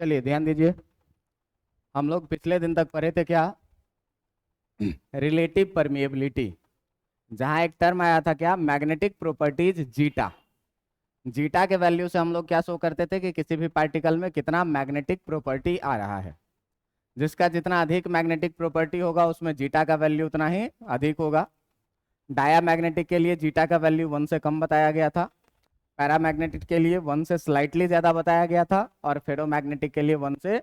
चलिए ध्यान दीजिए, हम लोग पिछले दिन तक पढ़े थे क्या, रिलेटिव परमिएबिलिटी। जहां एक टर्म आया था क्या, मैग्नेटिक प्रॉपर्टीज जीटा। जीटा के वैल्यू से हम लोग क्या शो करते थे कि किसी भी पार्टिकल में कितना मैग्नेटिक प्रॉपर्टी आ रहा है। जिसका जितना अधिक मैग्नेटिक प्रॉपर्टी होगा उसमें जीटा का वैल्यू उतना ही अधिक होगा। डायामैग्नेटिक के लिए जीटा का वैल्यू 1 से कम बताया गया था, पैरामैग्नेटिक के लिए 1 से स्लाइटली ज़्यादा बताया गया था, और फेरोमैग्नेटिक के लिए 1 से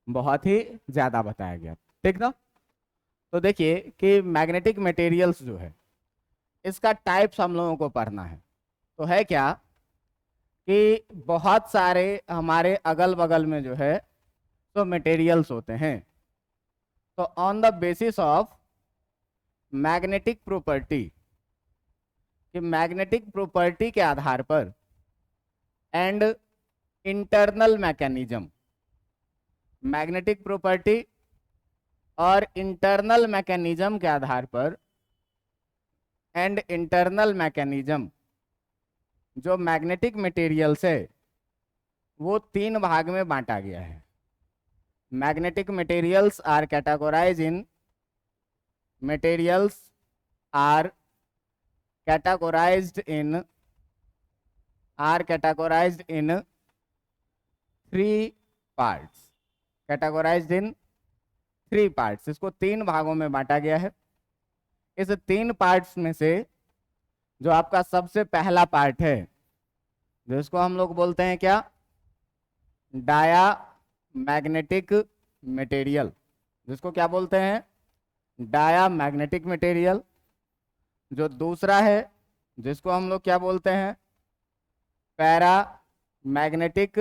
बहुत ही ज़्यादा बताया गया। ठीक ना। तो देखिए कि मैग्नेटिक मटेरियल्स जो है इसका टाइप्स हम लोगों को पढ़ना है। तो है क्या कि बहुत सारे हमारे अगल बगल में जो है तो मटेरियल्स होते हैं। तो on the basis of magnetic property, कि मैग्नेटिक प्रॉपर्टी के आधार पर and internal mechanism, magnetic property और इंटरनल मैकेनिज्म के आधार पर एंड इंटरनल मैकेनिज्म, जो मैग्नेटिक मटेरियल्स है वो 3 भाग में बांटा गया है। Magnetic materials are categorize in materials are categorized in 3 parts, categorized in 3 parts। इसको 3 भागों में बांटा गया है। इस 3 पार्ट्स में से जो आपका सबसे पहला पार्ट है जिसको हम लोग बोलते हैं क्या, डाया मैग्नेटिक मटेरियल, जिसको क्या बोलते हैं, डाया मैग्नेटिक मटेरियल। जो दूसरा है जिसको हम लोग क्या बोलते हैं, पैरा मैग्नेटिक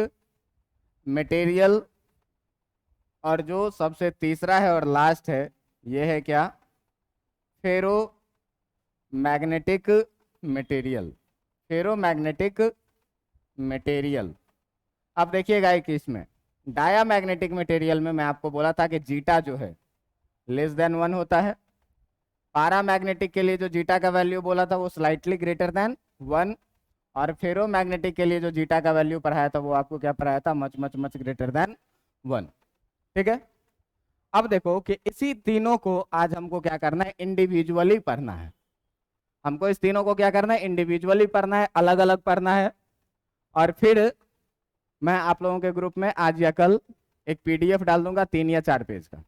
मटेरियल। और जो सबसे तीसरा है और लास्ट है ये है क्या, फेरो मैग्नेटिक मटेरियल, फेरो मैग्नेटिक मटेरियल। अब देखिएगा कि इसमें डाया मैग्नेटिक मटेरियल में मैं आपको बोला था कि जीटा जो है लेस देन 1 होता है। पैरामैग्नेटिक के लिए जो जीटा का वैल्यू बोला था वो स्लाइटली ग्रेटर देन 1, और फेरो मैग्नेटिक के लिए जो जीटा का वैल्यू पढ़ाया था वो आपको क्या पढ़ाया था, much much much greater than 1। ठीक है। अब देखो कि इसी तीनों को आज हमको क्या करना है, इंडिविजुअली पढ़ना है। हमको इस तीनों को क्या करना है, इंडिविजुअली पढ़ना है, अलग अलग पढ़ना है। और फिर मैं आप लोगों के ग्रुप में आज या कल एक पीडीएफ डाल दूंगा 3 या 4 पेज का,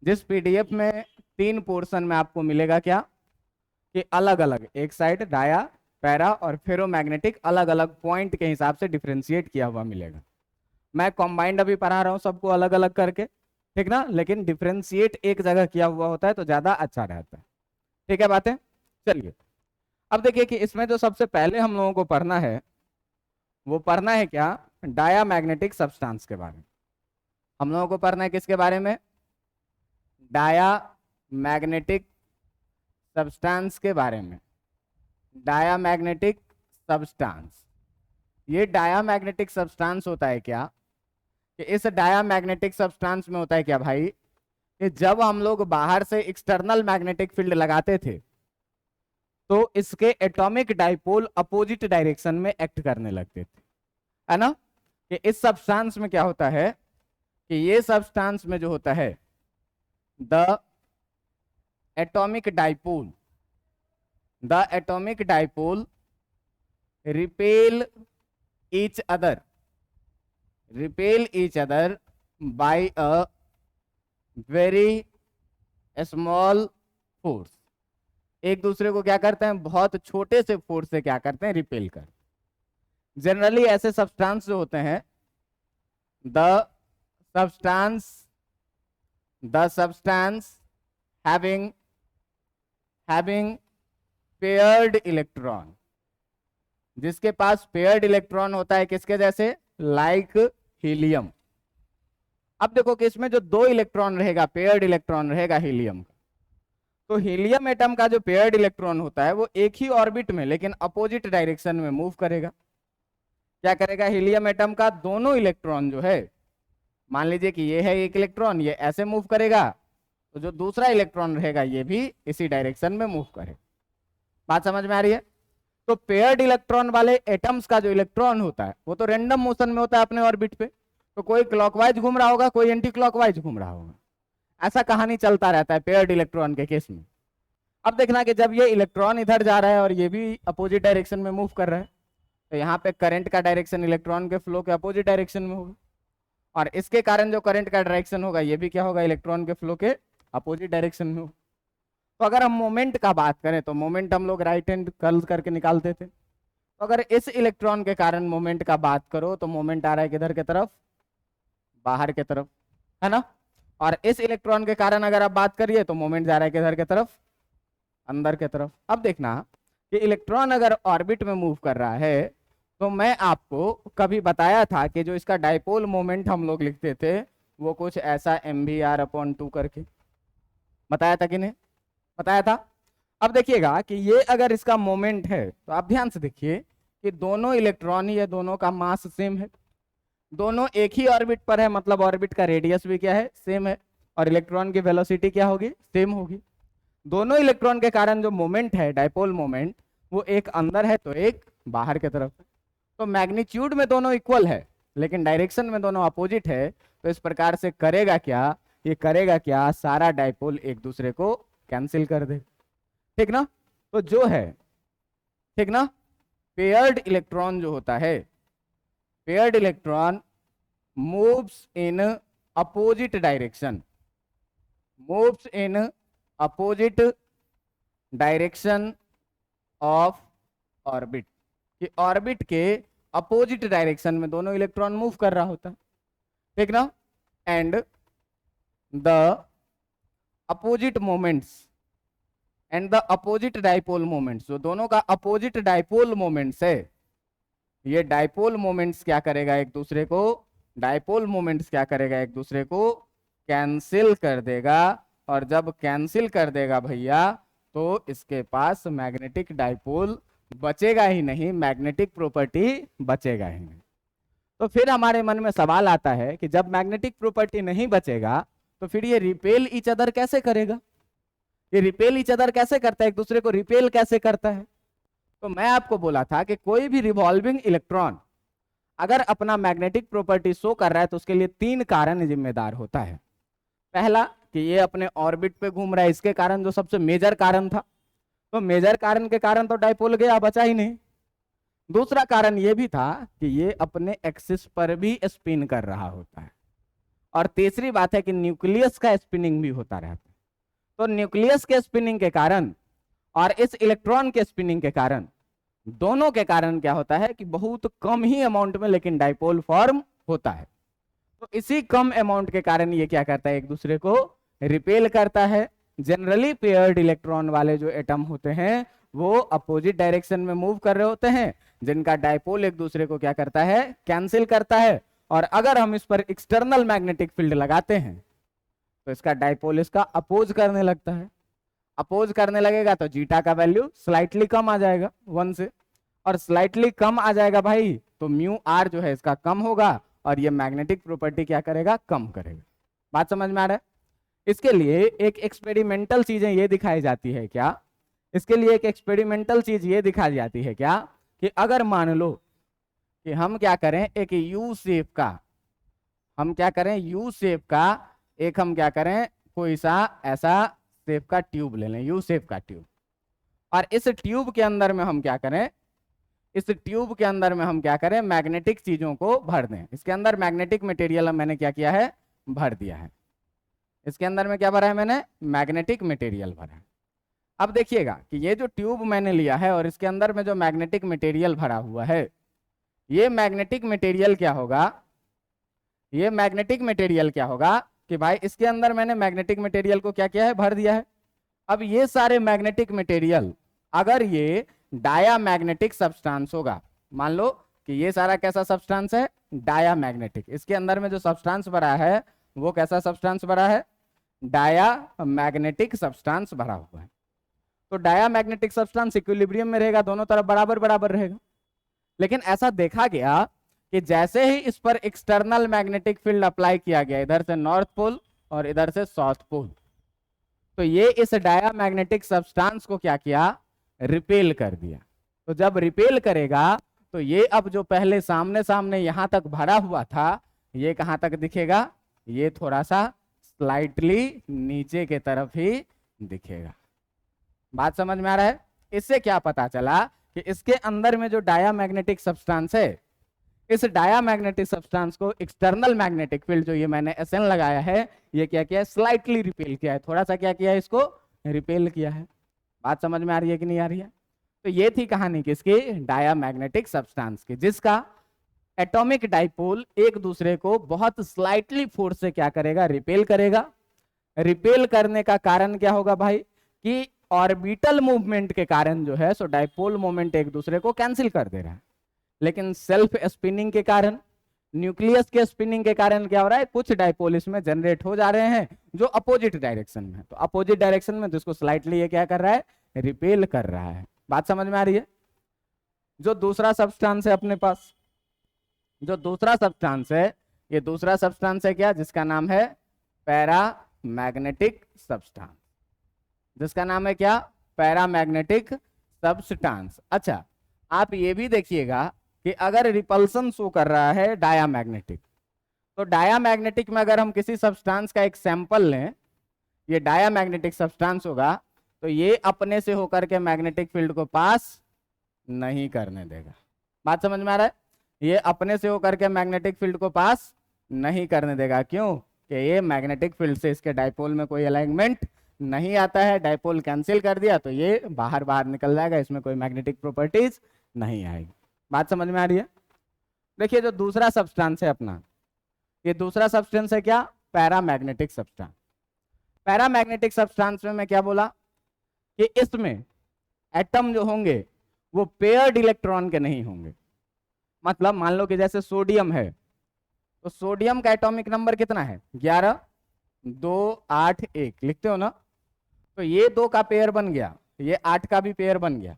जिस पीडीएफ में 3 पोर्शन में आपको मिलेगा क्या, कि अलग अलग एक साइड डाया, पैरा और फेरोमैग्नेटिक अलग अलग पॉइंट के हिसाब से डिफ्रेंशिएट किया हुआ मिलेगा। मैं कॉम्बाइंड अभी पढ़ा रहा हूँ सबको अलग अलग करके, ठीक ना, लेकिन डिफ्रेंशिएट एक जगह किया हुआ होता है तो ज्यादा अच्छा रहता है। ठीक है बातें। चलिए अब देखिए कि इसमें जो सबसे पहले हम लोगों को पढ़ना है वो पढ़ना है क्या, डाया मैग्नेटिक सब्सटेंस के बारे में। हम लोगों को पढ़ना है किसके बारे में, डाया मैग्नेटिक सब्सटेंस के बारे में। डाया मैग्नेटिक सब्सटेंस, ये डाया मैग्नेटिक सब्सटेंस होता है क्या, कि इस डाया मैग्नेटिक सब्सटेंस में होता है क्या भाई, कि जब हम लोग बाहर से एक्सटर्नल मैग्नेटिक फील्ड लगाते थे तो इसके एटॉमिक डाइपोल अपोजिट डायरेक्शन में एक्ट करने लगते थे, है ना। कि इस सब्सटेंस में क्या होता है, कि ये सब्सटेंस में जो होता है the atomic dipole, the atomic dipole repel each other, repel each other by a very small force। एक दूसरे को क्या करते हैं, बहुत छोटे से फोर्स से क्या करते हैं, रिपेल कर। जनरली ऐसे सब्सटेंस जो होते हैं, the substance having paired electron, जिसके पास पेयर्ड इलेक्ट्रॉन होता है किसके जैसे, लाइक हीलियम। अब देखो कि इसमें जो 2 इलेक्ट्रॉन रहेगा, पेयर्ड इलेक्ट्रॉन रहेगा हीलियम का, तो हीलियम एटम का जो पेयर्ड इलेक्ट्रॉन होता है वो एक ही ऑर्बिट में लेकिन अपोजिट डायरेक्शन में मूव करेगा। क्या करेगा, हीलियम एटम का दोनों इलेक्ट्रॉन जो है, मान लीजिए कि ये है एक इलेक्ट्रॉन, ये ऐसे मूव करेगा, तो जो दूसरा इलेक्ट्रॉन रहेगा ये भी इसी डायरेक्शन में मूव करेगा। बात समझ में आ रही है। तो पेयर्ड इलेक्ट्रॉन वाले एटम्स का जो इलेक्ट्रॉन होता है वो तो रैंडम मोशन में होता है अपने ऑर्बिट पे, तो कोई क्लॉकवाइज घूम रहा होगा, कोई एंटी क्लॉकवाइज घूम रहा होगा। ऐसा कहानी चलता रहता है पेयर्ड इलेक्ट्रॉन के केस में। अब देखना कि जब ये इलेक्ट्रॉन इधर जा रहा है और ये भी अपोजिट डायरेक्शन में मूव कर रहा है, तो यहाँ पे करंट का डायरेक्शन इलेक्ट्रॉन के फ्लो के अपोजिट डायरेक्शन में होगा, और इसके कारण जो करंट का डायरेक्शन होगा ये भी क्या होगा, इलेक्ट्रॉन के फ्लो के अपोजिट डायरेक्शन में होगा। तो अगर हम मोमेंट का बात करें तो मोमेंट हम लोग राइट हैंड कर्ल करके निकालते थे। तो अगर इस इलेक्ट्रॉन के कारण मोमेंट का बात करो तो मोमेंट आ रहा है किधर की तरफ, बाहर की तरफ, है ना। और इस इलेक्ट्रॉन के कारण अगर आप बात करिए तो मोमेंट जा रहा है किधर की तरफ, अंदर की तरफ। अब देखना कि इलेक्ट्रॉन अगर ऑर्बिट में मूव कर रहा है तो मैं आपको कभी बताया था कि जो इसका डाइपोल मोमेंट हम लोग लिखते थे वो कुछ ऐसा mvr/2 करके बताया था कि नहीं, बताया था। अब देखिएगा कि ये अगर इसका मोमेंट है तो आप ध्यान से देखिए कि दोनों इलेक्ट्रॉन, ये दोनों का मास सेम है, दोनों एक ही ऑर्बिट पर है, मतलब ऑर्बिट का रेडियस भी क्या है, सेम है, और इलेक्ट्रॉन की वेलोसिटी क्या होगी, सेम होगी। दोनों इलेक्ट्रॉन के कारण जो मोमेंट है, डाइपोल मोमेंट, वो एक अंदर है तो एक बाहर की तरफ है। तो मैग्नीट्यूड में दोनों इक्वल है लेकिन डायरेक्शन में दोनों अपोजिट है। तो इस प्रकार से करेगा क्या, ये करेगा क्या, सारा डाइपोल एक दूसरे को कैंसिल कर दे, ठीक ना। तो जो है, ठीक ना, पेयर्ड इलेक्ट्रॉन जो होता है, paired electron moves in opposite direction, moves in opposite direction of orbit, कि ऑर्बिट के अपोजिट डायरेक्शन में दोनों इलेक्ट्रॉन मूव कर रहा होता है, ठीक ना। And the opposite moments and the opposite dipole moments, जो दोनों का अपोजिट डाइपोल मोमेंट्स है, ये डाइपोल मोमेंट्स क्या करेगा, एक दूसरे को, डाइपोल मोमेंट्स क्या करेगा, एक दूसरे को कैंसिल कर देगा। और जब कैंसिल कर देगा भैया तो इसके पास मैग्नेटिक डाइपोल बचेगा ही नहीं, मैग्नेटिक प्रॉपर्टी बचेगा ही नहीं। तो फिर हमारे मन में सवाल आता है कि जब मैग्नेटिक प्रॉपर्टी नहीं बचेगा तो फिर ये रिपेल ईच अदर कैसे करेगा, ये रिपेल ईच अदर कैसे करता है, एक दूसरे को रिपेल कैसे करता है। तो मैं आपको बोला था कि कोई भी रिवॉल्विंग इलेक्ट्रॉन अगर अपना मैग्नेटिक प्रॉपर्टी शो कर रहा है तो उसके लिए 3 कारण जिम्मेदार होता है। पहला कि ये अपने ऑर्बिट पे घूम रहा है, इसके कारण जो सबसे मेजर कारण था, तो मेजर कारण के कारण तो डाइपोल गया, बचा ही नहीं। दूसरा कारण ये भी था कि ये अपने एक्सिस पर भी स्पिन कर रहा होता है। और तीसरी बात है कि न्यूक्लियस का स्पिनिंग भी होता रहता है। तो न्यूक्लियस के स्पिनिंग के कारण और इस इलेक्ट्रॉन के स्पिनिंग के कारण, दोनों के कारण क्या होता है कि बहुत कम ही अमाउंट में लेकिन डाइपोल फॉर्म होता है। तो इसी कम अमाउंट के कारण ये क्या करता है, एक दूसरे को रिपेल करता है। जनरली पेयर्ड इलेक्ट्रॉन वाले जो एटम होते हैं वो अपोजिट डायरेक्शन में मूव कर रहे होते हैं, जिनका डाइपोल एक दूसरे को क्या करता है, कैंसिल करता है। और अगर हम इस पर एक्सटर्नल मैग्नेटिक फील्ड लगाते हैं तो इसका डाइपोल इसका अपोज करने लगता है। अपोज करने लगेगा तो जीटा का वैल्यू स्लाइटली कम आ जाएगा 1 से, और स्लाइटली कम आ जाएगा भाई तो म्यू आर जो है इसका कम होगा, और ये मैग्नेटिक प्रॉपर्टी क्या करेगा, कम करेगा। बात समझ में आ रहा है। इसके लिए एक एक्सपेरिमेंटल चीजें ये दिखाई जाती है क्या, इसके लिए एक एक्सपेरिमेंटल चीज ये दिखाई जाती है क्या कि अगर मान लो कि हम क्या करें, एक यू शेप का, हम क्या करें, यू शेप का एक, हम क्या करें, कोई सा ऐसा शेप का ट्यूब ले लें, यू शेप का ट्यूब, और इस ट्यूब के अंदर में हम क्या करें, इस ट्यूब के अंदर में हम क्या करें, मैग्नेटिक चीजों को भर दें। इसके अंदर मैग्नेटिक मटेरियल मैंने क्या किया है, भर दिया है। इसके अंदर में क्या भरा है मैंने, मैग्नेटिक मटेरियल भरा है। अब देखिएगा कि ये जो ट्यूब मैंने लिया है और इसके अंदर में जो मैग्नेटिक मटेरियल भरा हुआ है, ये मैग्नेटिक मटेरियल क्या होगा, ये मैग्नेटिक मटेरियल क्या होगा कि भाई इसके अंदर मैंने मैग्नेटिक मटेरियल को क्या किया है, भर दिया है। अब ये सारे मैग्नेटिक मटेरियल अगर ये डायामैग्नेटिक सब्सटेंस होगा, मान लो कि ये सारा कैसा सब्सटेंस है, डायामैग्नेटिक, इसके अंदर में जो सब्सटेंस भरा है वो कैसा सब्सटेंस भरा है, डायामैग्नेटिक सब्सटेंस भरा हुआ है। तो डायामैग्नेटिक सब्सटेंस इक्विलिब्रियम में रहेगा, दोनों तरफ बराबर बराबर रहेगा। लेकिन ऐसा देखा गया कि जैसे ही इस पर एक्सटर्नल मैग्नेटिक फील्ड अप्लाई किया गया, इधर से नॉर्थ पोल और इधर से साउथ पोल, तो ये इस डायामैग्नेटिक सब्सटेंस को क्या किया, रिपेल कर दिया। तो जब रिपेल करेगा तो ये अब जो पहले सामने सामने यहां तक भरा हुआ था, ये कहाँ तक दिखेगा, ये थोड़ा सा स्लाइटली नीचे के तरफ ही दिखेगा। बात समझ में आ रहा है? इससे क्या पता चला कि इसके अंदर में जो डायामैग्नेटिक सब्सटेंस है, इस डायामैग्नेटिक सब्सटेंस को एक्सटर्नल मैग्नेटिक फील्ड जो ये मैंने SN लगाया है, ये क्या किया है, स्लाइटली रिपेल किया है, थोड़ा सा क्या किया है, इसको रिपेल किया है। बात समझ में आ रही है कि नहीं आ रही है? तो ये थी कहानी किसकी, डायामैग्नेटिक सब्सटेंस की, जिसका एटॉमिक डाइपोल एक दूसरे को बहुत स्लाइटली फोर्स से क्या करेगा, रिपेल करेगा। रिपेल करने का कारण क्या होगा भाई, कि ऑर्बिटल मूवमेंट के कारण जो है सो डाइपोल मोमेंट एक दूसरे को कैंसिल कर दे रहा है। लेकिन सेल्फ स्पिनिंग के कारण, न्यूक्लियस के स्पिनिंग के कारण क्या हो रहा है, कुछ डाइपोल इसमें जनरेट हो जा रहे हैं जो अपोजिट डायरेक्शन में है। तो अपोजिट डायरेक्शन में तो इसको स्लाइटली ये क्या कर रहा है, रिपेल कर रहा है। बात समझ में आ रही है? जो दूसरा सब्सटेंस है अपने पास, जो दूसरा सब्सटेंस है, ये दूसरा सब्सटेंस है क्या, जिसका नाम है पैरामैग्नेटिक सब्सटेंस। जिसका नाम है क्या, पैरामैग्नेटिक सब्सटेंस। अच्छा, आप ये भी देखिएगा कि अगर रिपल्सन शो कर रहा है डायामैग्नेटिक, तो डायामैग्नेटिक में अगर हम किसी सब्सटेंस का एक सैंपल लें, ये डायामैग्नेटिक सब्सटेंस होगा, तो ये अपने से होकर के मैग्नेटिक फील्ड को पास नहीं करने देगा। बात समझ में आ रहा है? ये अपने से होकर के मैग्नेटिक फील्ड को पास नहीं करने देगा। क्यों? कि ये मैग्नेटिक फील्ड से इसके डाइपोल में कोई अलाइनमेंट नहीं आता है, डाइपोल कैंसिल कर दिया तो ये बाहर बाहर निकल जाएगा, इसमें कोई मैग्नेटिक प्रॉपर्टीज नहीं आएगी। बात समझ में आ रही है? देखिए, जो दूसरा सब्सटेंस है अपना, ये दूसरा सब्सटेंस है क्या, पैरामैग्नेटिक सब्सटेंस। पैरामैग्नेटिक सब्सटेंस में मैं क्या बोला कि इसमें एटम जो होंगे वो पेयर्ड इलेक्ट्रॉन के नहीं होंगे। मतलब मान लो कि जैसे सोडियम है, तो सोडियम का एटॉमिक नंबर कितना है, 11, 2, 8, 1 लिखते हो ना, तो ये 2 का पेयर बन गया, ये 8 का भी पेयर बन गया,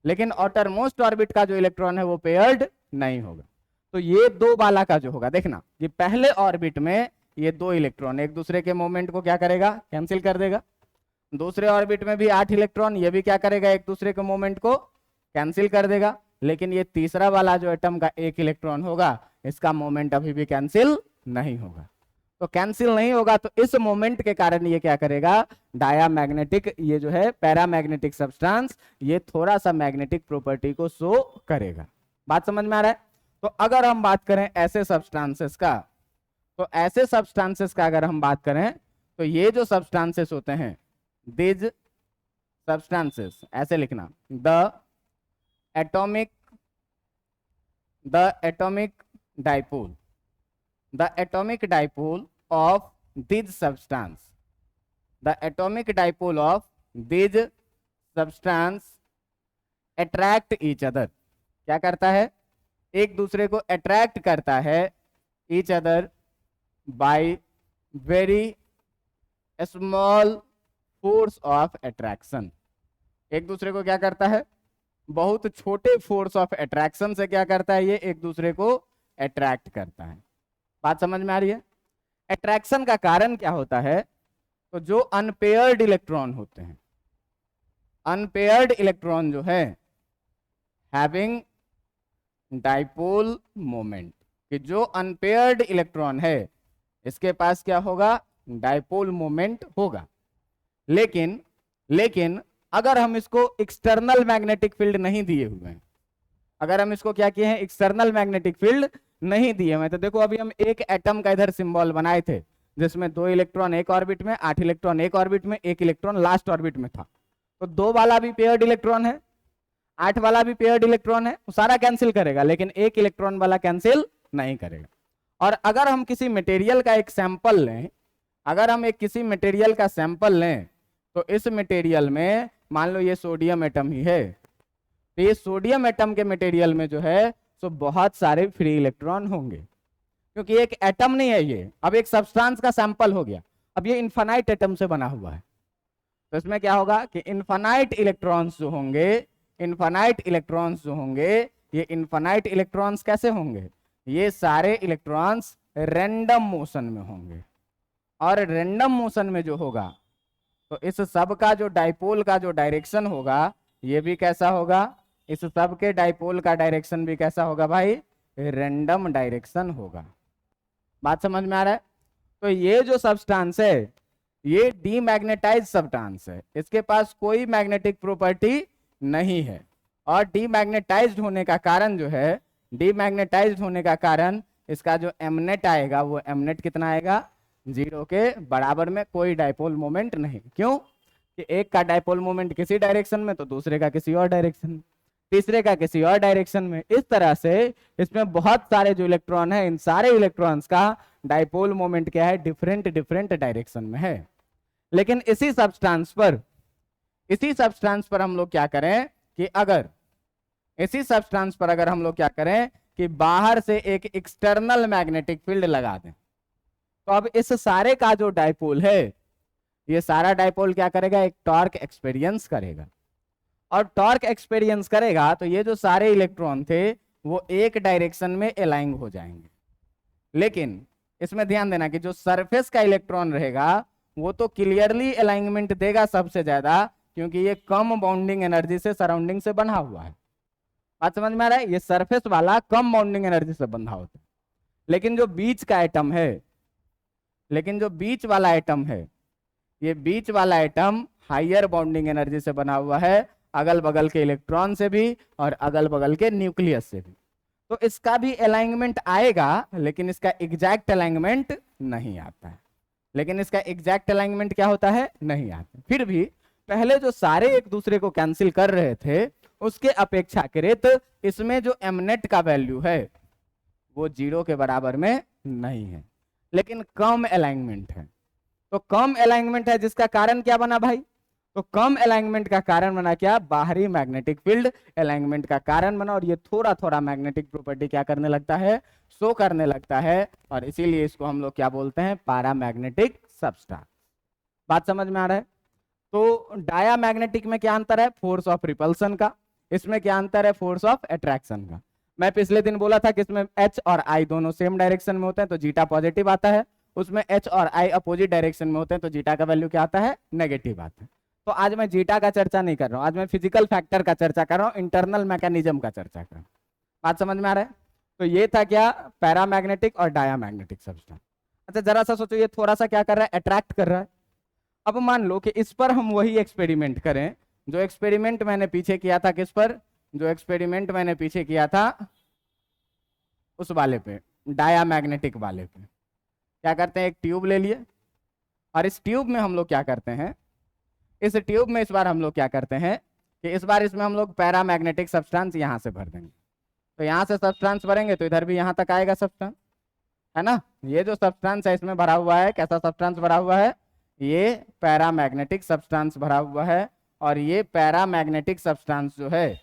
लेकिन आउटरमोस्ट ऑर्बिट का जो इलेक्ट्रॉन है वो पेयर्ड नहीं होगा। तो ये 2 वाला का जो होगा, देखना ये पहले ऑर्बिट में ये 2 इलेक्ट्रॉन एक दूसरे के मोमेंट को क्या करेगा, कैंसिल कर देगा। दूसरे ऑर्बिट में भी 8 इलेक्ट्रॉन, ये भी क्या करेगा, एक दूसरे के मोमेंट को कैंसिल कर देगा। लेकिन ये तीसरा वाला जो एटम का 1 इलेक्ट्रॉन होगा, इसका मोमेंट अभी भी कैंसिल नहीं होगा। तो कैंसिल नहीं होगा तो इस मोमेंट के कारण ये क्या करेगा, डायामैग्नेटिक, ये जो है पैरामैग्नेटिक सब्सटेंस, ये थोड़ा सा मैग्नेटिक प्रॉपर्टी को शो करेगा। बात समझ में आ रहा है? तो अगर हम बात करें ऐसे सब्सटेंसेस का, तो ऐसे सब्सटेंसेस का अगर हम बात करें, तो ये जो सब्सटेंसेस होते हैं, दिज सब्सटेंसेस, ऐसे लिखना, the atomic dipole, the atomic dipole of these substance, the atomic dipole of these substance attract each other। क्या करता है, एक दूसरे को अट्रैक्ट करता है, each other by very small force of attraction। एक दूसरे को क्या करता है, बहुत छोटे फोर्स ऑफ अट्रैक्शन से क्या करता है, ये एक दूसरे को अट्रैक्ट करता है। बात समझ में आ रही है? अट्रैक्शन का कारण क्या होता है, तो जो अनपेयर्ड इलेक्ट्रॉन होते हैं, अनपेयर्ड इलेक्ट्रॉन जो है हैविंग डाइपोल मोमेंट, कि जो अनपेयर्ड इलेक्ट्रॉन है इसके पास क्या होगा, डाइपोल मोमेंट होगा। लेकिन अगर हम इसको एक्सटर्नल मैग्नेटिक फील्ड नहीं दिए हुए हैं, अगर हम इसको क्या किए हैं, एक्सटर्नल मैग्नेटिक फील्ड नहीं दिए हुए, तो देखो अभी हम एक एटम का इधर सिंबल बनाए थे, जिसमें 2 इलेक्ट्रॉन एक ऑर्बिट में, 8 इलेक्ट्रॉन एक ऑर्बिट में, 1 इलेक्ट्रॉन लास्ट ऑर्बिट में था। तो 2 वाला भी पेयर्ड इलेक्ट्रॉन है, 8 वाला भी पेयर्ड इलेक्ट्रॉन है, वो सारा कैंसिल करेगा, लेकिन 1 इलेक्ट्रॉन वाला कैंसिल नहीं करेगा। और अगर हम किसी मटेरियल का एक सैंपल लें, अगर हम एक किसी मटेरियल का सैंपल लें, तो इस मटेरियल में मान लो ये सोडियम एटम ही है, तो ये सोडियम एटम के मटेरियल में जो है तो बहुत सारे फ्री इलेक्ट्रॉन होंगे, क्योंकि एक एटम नहीं है ये, अब एक सब्सटेंस का सैंपल हो गया। अब ये इनफाइनाइट एटम से बना हुआ है, तो इसमें क्या होगा कि इनफाइनाइट इलेक्ट्रॉन्स जो होंगे, इनफाइनाइट इलेक्ट्रॉन्स जो होंगे, ये इनफाइनाइट इलेक्ट्रॉन्स कैसे होंगे, ये सारे इलेक्ट्रॉन्स रैंडम मोशन में होंगे। और रैंडम मोशन में जो होगा, तो इस सब का जो डाइपोल का जो डायरेक्शन होगा, ये भी कैसा होगा, इस सब के डाइपोल का डायरेक्शन भी कैसा होगा भाई, रैंडम डायरेक्शन होगा। बात समझ में आ रहा है? तो ये जो सब्सटेंस है ये डीमैग्नेटाइज सब्सटेंस है, इसके पास कोई मैग्नेटिक प्रॉपर्टी नहीं है। और डीमैग्नेटाइज्ड होने का कारण जो है, डीमैग्नेटाइज्ड होने का कारण इसका जो एमनेट आएगा वो एमनेट कितना आएगा, 0 के बराबर में, कोई डाइपोल मोमेंट नहीं। क्यों कि एक का डाइपोल मोमेंट किसी डायरेक्शन में तो दूसरे का किसी और डायरेक्शन में, तीसरे का किसी और डायरेक्शन में। इस तरह से इसमें बहुत सारे जो इलेक्ट्रॉन है, इन सारे इलेक्ट्रॉन्स का डाइपोल मोमेंट क्या है, डिफरेंट डिफरेंट डायरेक्शन में है। लेकिन इसी सब्सटेंस पर हम लोग क्या करें कि अगर इसी सब्सटेंस पर अगर हम लोग क्या करें कि बाहर से एक एक्सटर्नल मैग्नेटिक फील्ड लगा दें, तो अब इस सारे का जो डाइपोल है, ये सारा डाइपोल क्या करेगा, एक टॉर्क एक्सपीरियंस करेगा। और टॉर्क एक्सपीरियंस करेगा तो ये जो सारे इलेक्ट्रॉन थे वो एक डायरेक्शन में अलाइन हो जाएंगे। लेकिन इसमें ध्यान देना कि जो सरफेस का इलेक्ट्रॉन रहेगा वो तो क्लियरली अलाइनमेंट देगा सबसे ज्यादा, क्योंकि ये कम बाउंडिंग एनर्जी से सराउंडिंग से बंधा हुआ है। बात समझ में आ रहा है? ये सरफेस वाला कम बाउंडिंग एनर्जी से बंधा होता है। लेकिन जो बीच का एटम है, लेकिन जो बीच वाला एटम है, ये बीच वाला एटम हायर बाउंडिंग एनर्जी से बना हुआ है, अगल बगल के इलेक्ट्रॉन से भी और अगल बगल के न्यूक्लियस से भी। तो इसका भी अलाइनमेंट आएगा, लेकिन इसका एग्जैक्ट अलाइनमेंट नहीं आता है। लेकिन इसका एग्जैक्ट अलाइनमेंट क्या होता है, नहीं आता। फिर भी पहले जो सारे एक दूसरे को कैंसिल कर रहे थे उसके अपेक्षाकृत इसमें जो एमनेट का वैल्यू है वो 0 के बराबर में नहीं है, लेकिन कम अलाइनमेंट है। तो कम अलाइनमेंट है जिसका कारण क्या बना भाई, तो कम अलाइनमेंट का कारण बना क्या, बाहरी मैग्नेटिक फील्ड अलाइनमेंट का कारण बना। और ये थोड़ा थोड़ा मैग्नेटिक प्रॉपर्टी क्या करने लगता है, शो करने लगता है, और इसीलिए इसको हम लोग क्या बोलते हैं, पैरामैग्नेटिक सब्सटेंस। बात समझ में आ रहा है? तो डायामैग्नेटिक में क्या अंतर है, फोर्स ऑफ रिपल्सन का। इसमें क्या अंतर है, फोर्स ऑफ अट्रैक्शन का। मैं पिछले दिन बोला था कि इसमें H और I दोनों सेम डायरेक्शन में होते हैं तो जीटा पॉजिटिव आता है, उसमें H और I अपोजिट डायरेक्शन में होते हैं तो जीटा का वैल्यू क्या आता है, नेगेटिव आता है। तो आज मैं जीटा का चर्चा नहीं कर रहा हूं, आज मैं फिजिकल फैक्टर का चर्चा कर रहा हूं, इंटरनल मैकेनिज्म का चर्चा कर रहा हूं। बात समझ में आ रहा है? तो ये था क्या, पैरामैग्नेटिक और डायामैग्नेटिक सब्सटेंस। अच्छा जरा सा सोचो, ये थोड़ा सा क्या कर रहा है, अट्रैक्ट कर रहा है। अब मान लो कि इस पर हम वही एक्सपेरिमेंट करें जो एक्सपेरिमेंट मैंने पीछे किया था, किस पर, जो एक्सपेरिमेंट मैंने पीछे किया था उस वाले पे, डायामैग्नेटिक वाले पे। क्या करते हैं, एक ट्यूब ले लिए और इस ट्यूब में हम लोग क्या करते हैं, इस ट्यूब में इस बार हम लोग क्या करते हैं कि इस बार इसमें हम लोग पैरामैग्नेटिक सब्सटेंस यहां से भर देंगे। तो यहां से सब्सटेंस भरेंगे तो इधर भी यहां तक आएगा सब्सटेंस, है ना। ये जो सब्सटेंस है इसमें भरा हुआ है, कैसा सब्सटेंस भरा हुआ है, ये पैरामैग्नेटिक सब्सटेंस भरा हुआ है। और ये पैरामैग्नेटिक सब्सटेंस जो है,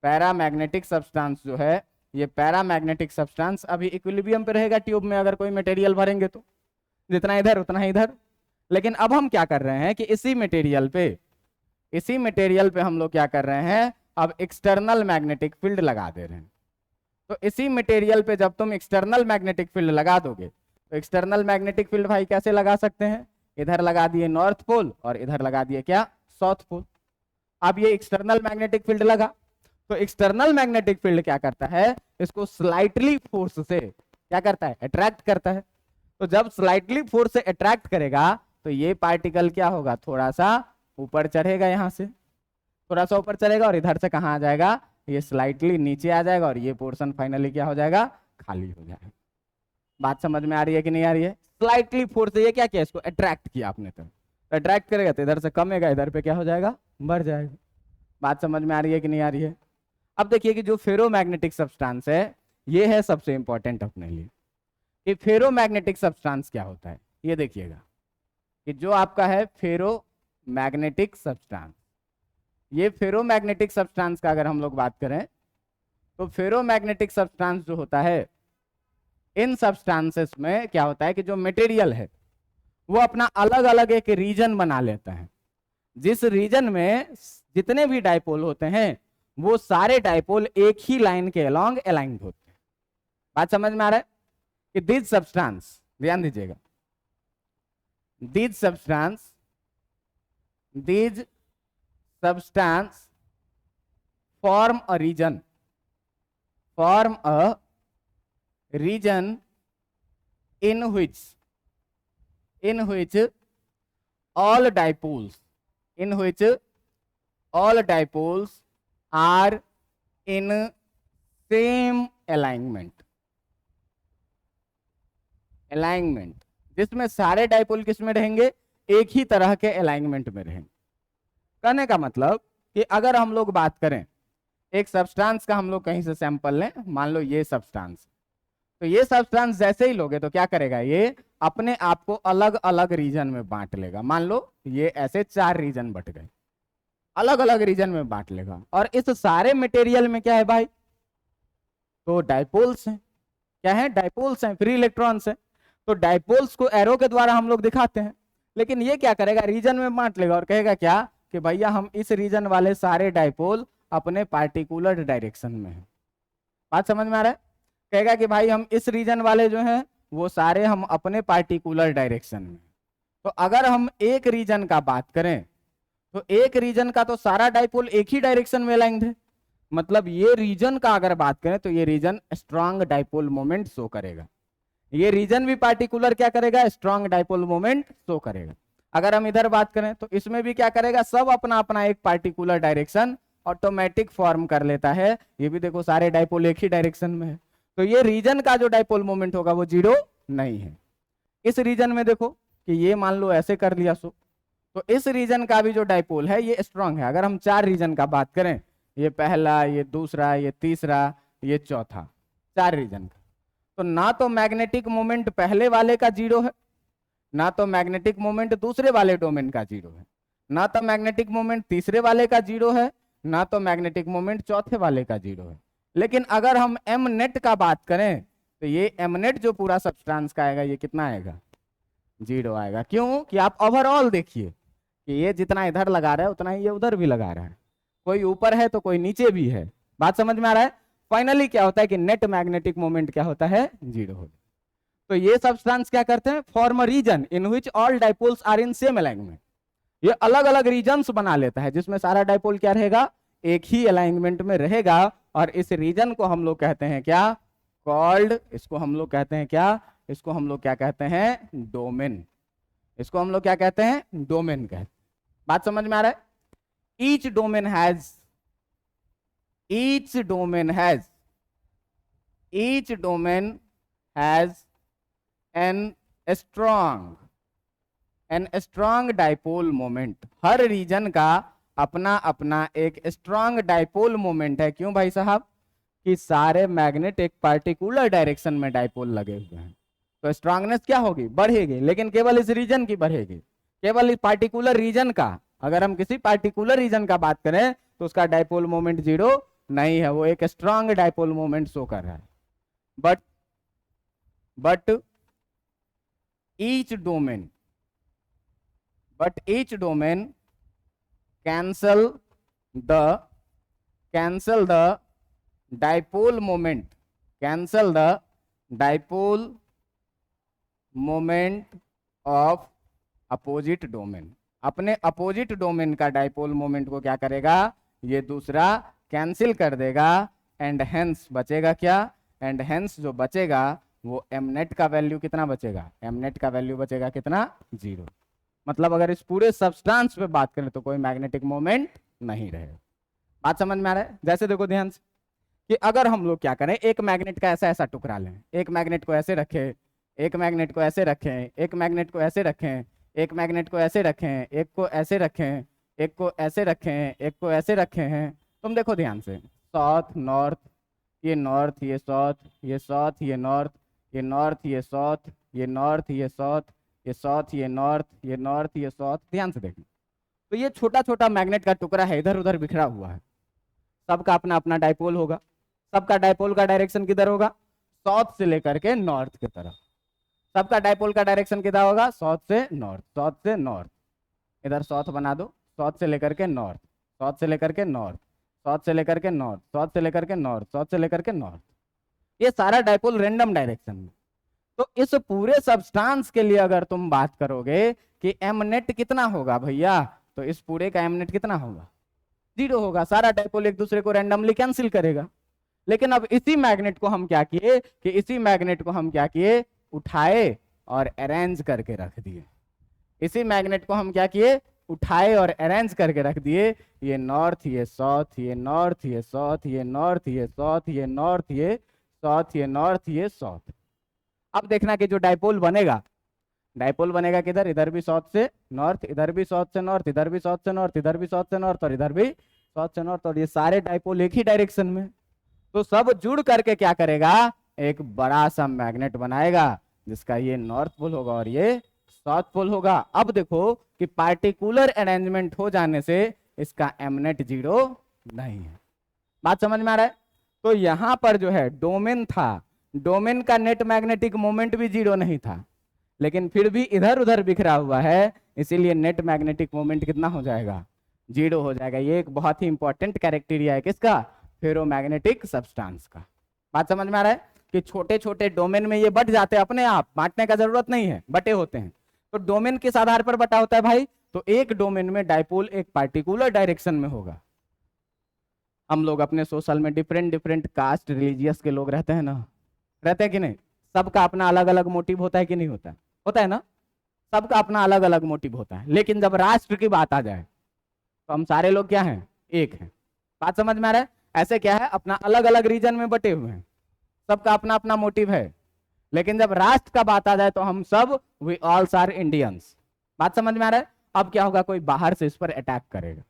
पैरामैग्नेटिक सब्सटेंस जो है, ये पैरामैग्नेटिक सब्सटेंस अभी इक्विलिब्रियम पे रहेगा ट्यूब में, अगर कोई मटेरियल भरेंगे तो जितना इधर उतना ही इधर। लेकिन अब हम क्या कर रहे हैं कि इसी मटेरियल पे हम लोग क्या कर रहे हैं, अब एक्सटर्नल मैग्नेटिक फील्ड लगा दे रहे हैं। तो इसी मटेरियल पे जब तुम एक्सटर्नल मैग्नेटिक फील्ड लगा दोगे तो एक्सटर्नल मैग्नेटिक फील्ड भाई कैसे लगा सकते हैं, इधर लगा दिए नॉर्थ पोल और इधर लगा दिए क्या, साउथ पोल। अब ये एक्सटर्नल मैग्नेटिक फील्ड लगा तो एक्सटर्नल मैग्नेटिक फील्ड क्या करता है, इसको स्लाइटली फोर्स से क्या करता है, अट्रैक्ट करता है। तो जब स्लाइटली फोर्स से अट्रैक्ट करेगा तो ये पार्टिकल क्या होगा, थोड़ा सा ऊपर चढ़ेगा, यहां से थोड़ा सा ऊपर चढ़ेगा और इधर से कहां आ जाएगा, ये स्लाइटली नीचे आ जाएगा और ये पोर्शन फाइनली क्या हो जाएगा, खाली हो जाएगा। बात समझ में आ रही है कि नहीं आ रही है? स्लाइटली फोर्स से ये क्या किया, इसको अट्रैक्ट किया आपने, तो अट्रैक्ट करेगा तो इधर से कमेगा, इधर पे क्या हो जाएगा, बढ़ जाएगा। बात समझ में आ रही है कि नहीं आ रही है? अब देखिए कि जो फेरोमैग्नेटिक सब्सटेंस है ये है सबसे इंपॉर्टेंट अपने लिए। कि फेरोमैग्नेटिक सब्सटेंस क्या होता है, ये देखिएगा कि जो आपका है फेरोमैग्नेटिक सब्सटेंस, ये फेरोमैग्नेटिक सब्सटेंस का अगर हम लोग बात करें तो फेरोमैग्नेटिक सब्सटेंस जो होता है, इन सब्सटेंसेस में क्या होता है कि जो मटेरियल है वो अपना अलग अलग एक रीजन बना लेता है, जिस रीजन में जितने भी डाइपोल होते हैं वो सारे डाइपोल एक ही लाइन के अलोंग अलाइंड होते हैं। बात समझ में आ रहा है कि दिस सब्सटेंस, ध्यान दीजिएगा, this substance form a region in which all dipoles are in same alignment, जिसमें सारे डाइपोल किस में रहेंगे, एक ही तरह के अलाइनमेंट में रहेंगे। कहने का मतलब कि अगर हम लोग बात करें एक सब्सटेंस का, हम लोग कहीं से सैंपल लें, मान लो ये सब्सटेंस, तो ये सब्सटेंस जैसे ही लोगे तो क्या करेगा, ये अपने आप को अलग अलग रीजन में बांट लेगा। मान लो ये ऐसे 4 रीजन बट गए, अलग अलग रीजन में बांट लेगा। और इस सारे मटेरियल में क्या है भाई, तो डाइपोल्स हैं। क्या है, डाइपोल्स हैं, फ्री इलेक्ट्रॉन्स हैं। तो डाइपोल्स को एरो के द्वारा हम लोग दिखाते हैं, लेकिन ये क्या करेगा, रीजन में बांट लेगा और कहेगा क्या कि भैया हम इस रीजन वाले सारे डाइपोल अपने पार्टिकुलर डायरेक्शन में है। बात समझ में आ रहा है, कहेगा कि भाई हम इस रीजन वाले जो हैं वो सारे हम अपने पार्टिकुलर डायरेक्शन में। तो अगर हम एक रीजन का बात करें तो एक रीजन का तो सारा डाइपोल एक ही डायरेक्शन में अलाइंड है, मतलब ये रीजन का अगर बात करें तो ये region strong dipole moment show करेगा। ये रीजन भी पार्टिकुलर क्या करेगा, स्ट्रांग डाइपोल मोमेंट शो करेगा। अगर हम इधर बात करें तो इसमें भी क्या करेगा, सब अपना अपना एक पार्टिकुलर डायरेक्शन ऑटोमेटिक फॉर्म कर लेता है। ये भी देखो सारे डाइपोल एक ही डायरेक्शन में है, तो ये रीजन का जो डाइपोल मोमेंट होगा वो 0 नहीं है। इस रीजन में देखो कि ये मान लो ऐसे कर लिया सो, तो इस रीजन का भी जो डाइपोल है ये स्ट्रांग है। अगर हम 4 रीजन का बात करें, ये पहला, ये दूसरा, ये तीसरा, ये चौथा, 4 रीजन का, तो ना तो मैग्नेटिक मोमेंट पहले वाले का 0 है, ना तो मैग्नेटिक मोमेंट दूसरे वाले डोमेन का 0 है, ना तो मैग्नेटिक मोमेंट तीसरे वाले का 0 है, ना तो मैग्नेटिक मोमेंट चौथे वाले का 0 है। लेकिन अगर हम एम नेट का बात करें तो ये एम नेट जो पूरा सब्सटेंस का आएगा ये कितना आएगा, 0 आएगा। क्यों कि आप ओवरऑल देखिए कि ये जितना इधर लगा रहा है उतना ही ये उधर भी लगा रहा है, कोई ऊपर है तो कोई नीचे भी है। बात समझ में आ रहा है। फाइनली क्या होता है कि नेट मैग्नेटिक मोमेंट क्या होता है, 0 होता है। तो ये सब्सटेंस क्या करते हैं, form a region in which all dipoles are in same alignment. ये अलग अलग रीजन्स बना लेता है जिसमें सारा डाइपोल क्या रहेगा, एक ही अलाइनमेंट में रहेगा। और इस रीजन को हम लोग कहते हैं क्या, कॉल्ड, इसको हम लोग कहते हैं क्या, इसको हम लोग क्या कहते हैं, डोमेन। इसको हम लोग क्या कहते हैं, डोमेन कहते हैं। बात समझ में आ रहा है। Each domain has an strong dipole moment. हर रीजन का अपना अपना एक स्ट्रॉन्ग डाइपोल मोमेंट है। क्यों भाई साहब, कि सारे मैग्नेट एक पार्टिकुलर डायरेक्शन में डाइपोल लगे हुए हैं, तो स्ट्रांगनेस क्या होगी, बढ़ेगी, लेकिन केवल इस रीजन की बढ़ेगी, केवल इस पार्टिकुलर रीजन का। अगर हम किसी पार्टिकुलर रीजन का बात करें तो उसका डाइपोल मोमेंट 0 नहीं है, वो एक स्ट्रांग डाइपोल मोमेंट शो कर रहा है। But each domain cancel the dipole moment of opposite domain. अपने अपोजिट डोमेन का डाइपोल मोमेंट को क्या करेगा, ये दूसरा कैंसिल कर देगा। एंड हेंस बचेगा क्या, एंड हेंस जो बचेगा वो एम नेट का वैल्यू कितना बचेगा, एम नेट का वैल्यू बचेगा कितना, 0। मतलब अगर इस पूरे सब्सटेंस पे बात करें तो कोई मैग्नेटिक मोमेंट नहीं रहेगा। बात समझ में आ रहा है। जैसे देखो ध्यान से कि अगर हम लोग क्या करें, एक मैग्नेट का ऐसा ऐसा टुकड़ा लें, एक मैग्नेट को ऐसे रखें, एक मैग्नेट को ऐसे रखें, एक मैग्नेट को ऐसे रखें, एक मैग्नेट को ऐसे रखें, एक को ऐसे रखें, एक को ऐसे रखें, एक को ऐसे रखे हैं। तुम देखो ध्यान से, साउथ नॉर्थ, ये नॉर्थ, ये साउथ, ये साउथ, ये नॉर्थ, ये नॉर्थ, ये साउथ, ये नॉर्थ, ये साउथ, ये साउथ, ये नॉर्थ, ये नॉर्थ, ये साउथ। ध्यान से देखो तो ये छोटा छोटा मैग्नेट का टुकड़ा है, इधर उधर बिखरा हुआ है। सबका अपना अपना डाइपोल होगा, सबका डाइपोल का डायरेक्शन किधर होगा, साउथ से लेकर के नॉर्थ की तरफ। सबका डाइपोल का डायरेक्शन किधर होगा, साउथ से नॉर्थ, साउथ से नॉर्थ। इधर साउथ बना दो, साउथ से लेकर के नॉर्थ, साउथ से लेकर के नॉर्थ, साउथ से लेकर के नॉर्थ, साउथ से लेकर के नॉर्थ, साउथ से लेकर के नॉर्थ। ये सारा डाइपोल रैंडम डायरेक्शन में। तो इस पूरे सब्सटेंस के लिए अगर तुम बात करोगे कि एम नेट कितना होगा भैया, तो इस पूरे का एम नेट कितना होगा, 0 होगा। सारा डाइपोल एक दूसरे को रैंडमली कैंसिल करेगा। लेकिन अब इसी मैग्नेट को हम क्या किए कि इसी मैग्नेट को हम क्या किए, उठाए और अरेंज करके रख दिए। इसी मैग्नेट को हम क्या किए, उठाए और अरेंज करके रख दिए। ये नॉर्थ, ये साउथ, ये नॉर्थ, ये साउथ, ये नॉर्थ, ये साउथ, ये नॉर्थ, ये साउथ, ये नॉर्थ, ये साउथ। अब देखना कि जो डाइपोल बनेगा, डाइपोल बनेगा किधर, इधर भी साउथ से नॉर्थ, इधर भी साउथ से नॉर्थ, इधर भी साउथ से नॉर्थ, इधर भी साउथ से नॉर्थ, और इधर भी साउथ से नॉर्थ, और ये सारे डाइपोल एक ही डायरेक्शन में। तो सब जुड़ करके क्या करेगा, एक बड़ा सा मैग्नेट बनाएगा, जिसका ये नॉर्थ पोल होगा और ये साउथ पोल होगा। अब देखो कि पार्टिकुलर अरेंजमेंट हो जाने से इसका एमनेट 0 नहीं है। बात समझ में आ रहा है? तो यहां पर जो है डोमेन था, डोमेन का नेट मैग्नेटिक मोमेंट भी 0 नहीं था, लेकिन फिर भी इधर उधर बिखरा हुआ है, इसीलिए नेट मैग्नेटिक मोमेंट कितना हो जाएगा, 0 हो जाएगा। ये एक बहुत ही इंपॉर्टेंट कैरेक्टेरिया है किसका, फेरोमैग्नेटिक सब्सटेंस का। बात समझ में आ रहा है कि छोटे छोटे डोमेन में ये बट जाते हैं अपने आप, बांटने का जरूरत नहीं है, बटे होते हैं। तो डोमेन किस आधार पर बटा होता है भाई, तो एक डोमेन में डाइपोल एक पार्टिकुलर डायरेक्शन में होगा। हम लोग अपने सोशल में डिफरेंट डिफरेंट कास्ट रिलीजियस के लोग रहते हैं ना, रहते हैं कि नहीं? सबका अपना अलग अलग मोटिव होता है कि नहीं होता है? होता है ना, सबका अपना अलग अलग मोटिव होता है। लेकिन जब राष्ट्र की बात आ जाए तो हम सारे लोग क्या हैं, एक हैं। बात समझ में आ रहा है? ऐसे क्या है, अपना अलग अलग रीजन में बटे हुए हैं, सबका अपना अपना मोटिव है, लेकिन जब राष्ट्र का बात आ जाए तो हम सब वी ऑल आर इंडियंस। बात समझ में आ रहा है? अब क्या होगा, कोई बाहर से इस पर अटैक करेगा।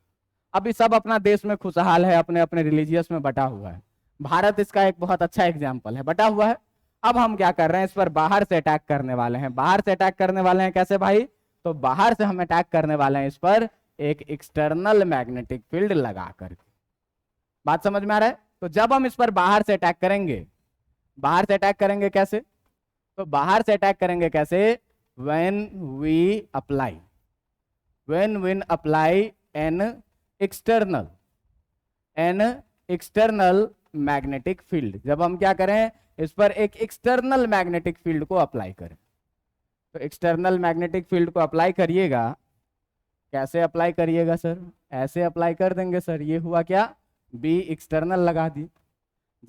अभी सब अपना देश में खुशहाल है, अपने अपने रिलीजियस में बटा हुआ है। भारत इसका एक बहुत अच्छा एग्जाम्पल है, बटा हुआ है। अब हम क्या कर रहे हैं, इस पर बाहर से अटैक करने वाले हैं। बाहर से अटैक करने वाले हैं कैसे भाई, तो बाहर से हम अटैक करने वाले हैं इस पर एक एक्सटर्नल मैग्नेटिक फील्ड लगा करके। बात समझ में आ रहा है? तो जब हम इस पर बाहर से अटैक करेंगे, बाहर से अटैक करेंगे कैसे, तो बाहर से अटैक करेंगे कैसे, when we apply an external magnetic field. जब हम क्या करें, इस पर एक एक्सटर्नल मैग्नेटिक फील्ड को अप्लाई करें। तो एक्सटर्नल मैग्नेटिक फील्ड को अप्लाई करिएगा, कैसे अप्लाई करिएगा सर, ऐसे अप्लाई कर देंगे सर। ये हुआ क्या, बी एक्सटर्नल लगा दी।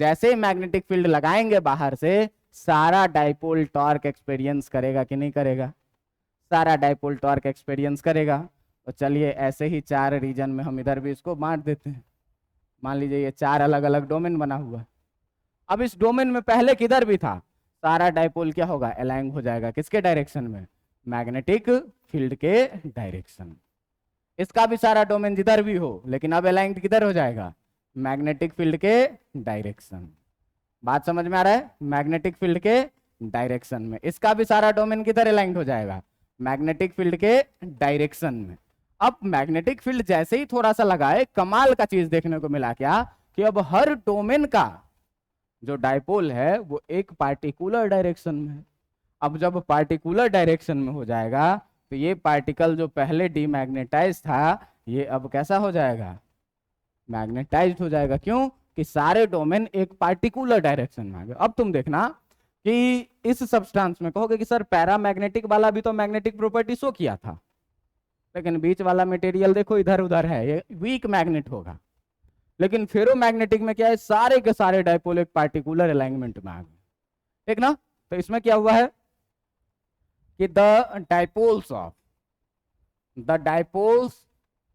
जैसे ही मैग्नेटिक फील्ड लगाएंगे बाहर से, सारा डाइपोल टॉर्क एक्सपीरियंस करेगा कि नहीं करेगा, सारा डाइपोल टॉर्क एक्सपीरियंस करेगा। तो चलिए ऐसे ही 4 रीजन में हम इधर भी इसको बांट देते हैं। मान लीजिए ये 4 अलग अलग डोमेन बना हुआ है। अब इस डोमेन में पहले किधर भी था, सारा डाइपोल क्या होगा, अलाइन हो जाएगा किसके डायरेक्शन में, मैग्नेटिक फील्ड के डायरेक्शन। इसका भी सारा डोमेन जिधर भी हो, लेकिन अब अलाइन किधर हो जाएगा, मैग्नेटिक फील्ड के डायरेक्शन। बात समझ में आ रहा है, मैग्नेटिक फील्ड के डायरेक्शन में। इसका भी सारा डोमेन किधर अलाइन हो जाएगा, मैग्नेटिक फील्ड के डायरेक्शन में। अब मैग्नेटिक फील्ड जैसे ही थोड़ा सा लगाए, कमाल का चीज देखने को मिला क्या, कि अब हर डोमेन का जो डाइपोल है वो एक पार्टिकुलर डायरेक्शन में है। अब जब पार्टिकुलर डायरेक्शन में हो जाएगा, तो ये पार्टिकल जो पहले डीमैग्नेटाइज था, ये अब कैसा हो जाएगा, मैग्नेटाइज्ड हो जाएगा। क्यों, कि सारे डोमेन एक पार्टिकुलर डायरेक्शन में आ गए। अब तुम देखना कि इस सब्सटेंस में कहोगे कि सर पैरामैग्नेटिक वाला भी तो मैग्नेटिक प्रॉपर्टी शो किया था, लेकिन बीच वाला मटेरियल देखो इधर उधर है, ये वीक मैग्नेट होगा। लेकिन फेरोमैग्नेटिक में क्या है, सारे के सारे डाइपोल एक पार्टिकुलर अलाइनमेंट में आ गए, ठीक ना। तो इसमें क्या हुआ है कि the dipoles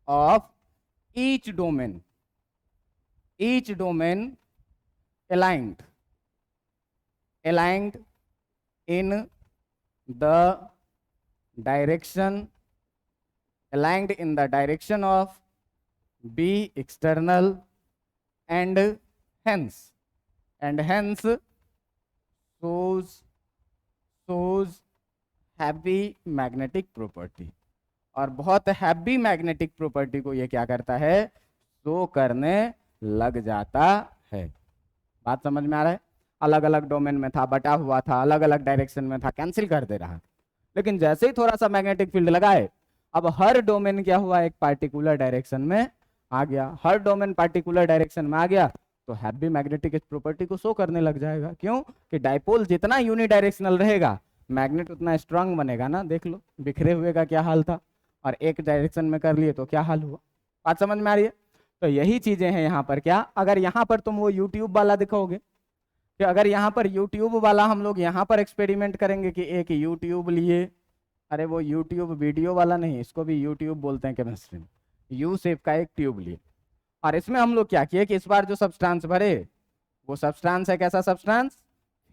of each domain aligned in the direction of B external and hence shows heavy magnetic property. और बहुत हैवी मैग्नेटिक प्रॉपर्टी को ये क्या करता है, शो करने लग जाता है। बात समझ में आ रहा है? अलग अलग डोमेन में था, बटा हुआ था, अलग अलग डायरेक्शन में था, कैंसिल कर दे रहा था। लेकिन जैसे ही थोड़ा सा मैग्नेटिक फील्ड लगाए, अब हर डोमेन क्या हुआ, एक पार्टिकुलर डायरेक्शन में आ गया। हर डोमेन पार्टिकुलर डायरेक्शन में आ गया तो हैवी मैग्नेटिक प्रॉपर्टी को शो करने लग जाएगा। क्यों, कि डाइपोल जितना यूनिडायरेक्शनल रहेगा, मैग्नेट उतना स्ट्रांग बनेगा ना। देख लो बिखरे हुए का क्या हाल था, और एक डायरेक्शन में कर लिए तो क्या हाल हुआ। बात समझ में आ रही है? तो यही चीजें हैं यहाँ पर। क्या, अगर यहाँ पर तुम वो यूट्यूब वाला दिखाओगे कि अगर यहाँ पर यूट्यूब वाला हम लोग यहाँ पर एक्सपेरिमेंट करेंगे कि एक यूट्यूब लिए, अरे वो यूट्यूब वीडियो वाला नहीं, इसको भी यूट्यूब बोलते हैं केमिस्ट्री में, यू शेप का एक ट्यूब लिए, और इसमें हम लोग क्या किए कि इस बार जो सब्सटेंस भरे वो सब्सटेंस है कैसा सब्सटेंस,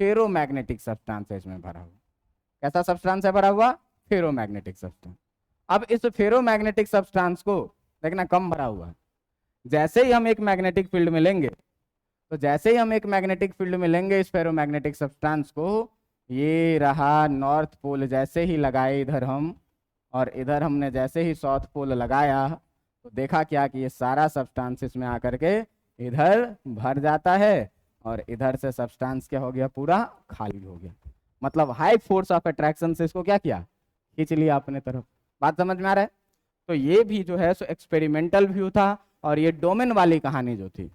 फेरोमैग्नेटिक सब्सटेंस है इसमें भरा हुआ। कैसा सब्सटेंस है भरा हुआ, फेरोमैग्नेटिक सब्सटेंस। अब इस फेरोमैग्नेटिक सब्सटेंस को देखना कम भरा हुआ है, जैसे ही हम एक मैग्नेटिक फील्ड में लेंगे, तो जैसे ही हम एक मैग्नेटिक फील्ड में लेंगे इस फेरोमैग्नेटिक सब्सटेंस को, ये रहा नॉर्थ पोल जैसे ही लगाए इधर हम, और इधर हमने जैसे ही साउथ पोल लगाया, तो देखा क्या कि ये सारा सब्सटेंस इसमें आकर के इधर भर जाता है, और इधर से सब्सटेंस क्या हो गया, पूरा खाली हो गया। मतलब हाई फोर्स ऑफ अट्रैक्शन से इसको क्या किया, खींच लिया अपने तरफ। बात समझ में आ रहा है? तो ये भी जो है सो एक्सपेरिमेंटल व्यू था, और ये डोमेन वाली कहानी जो थी,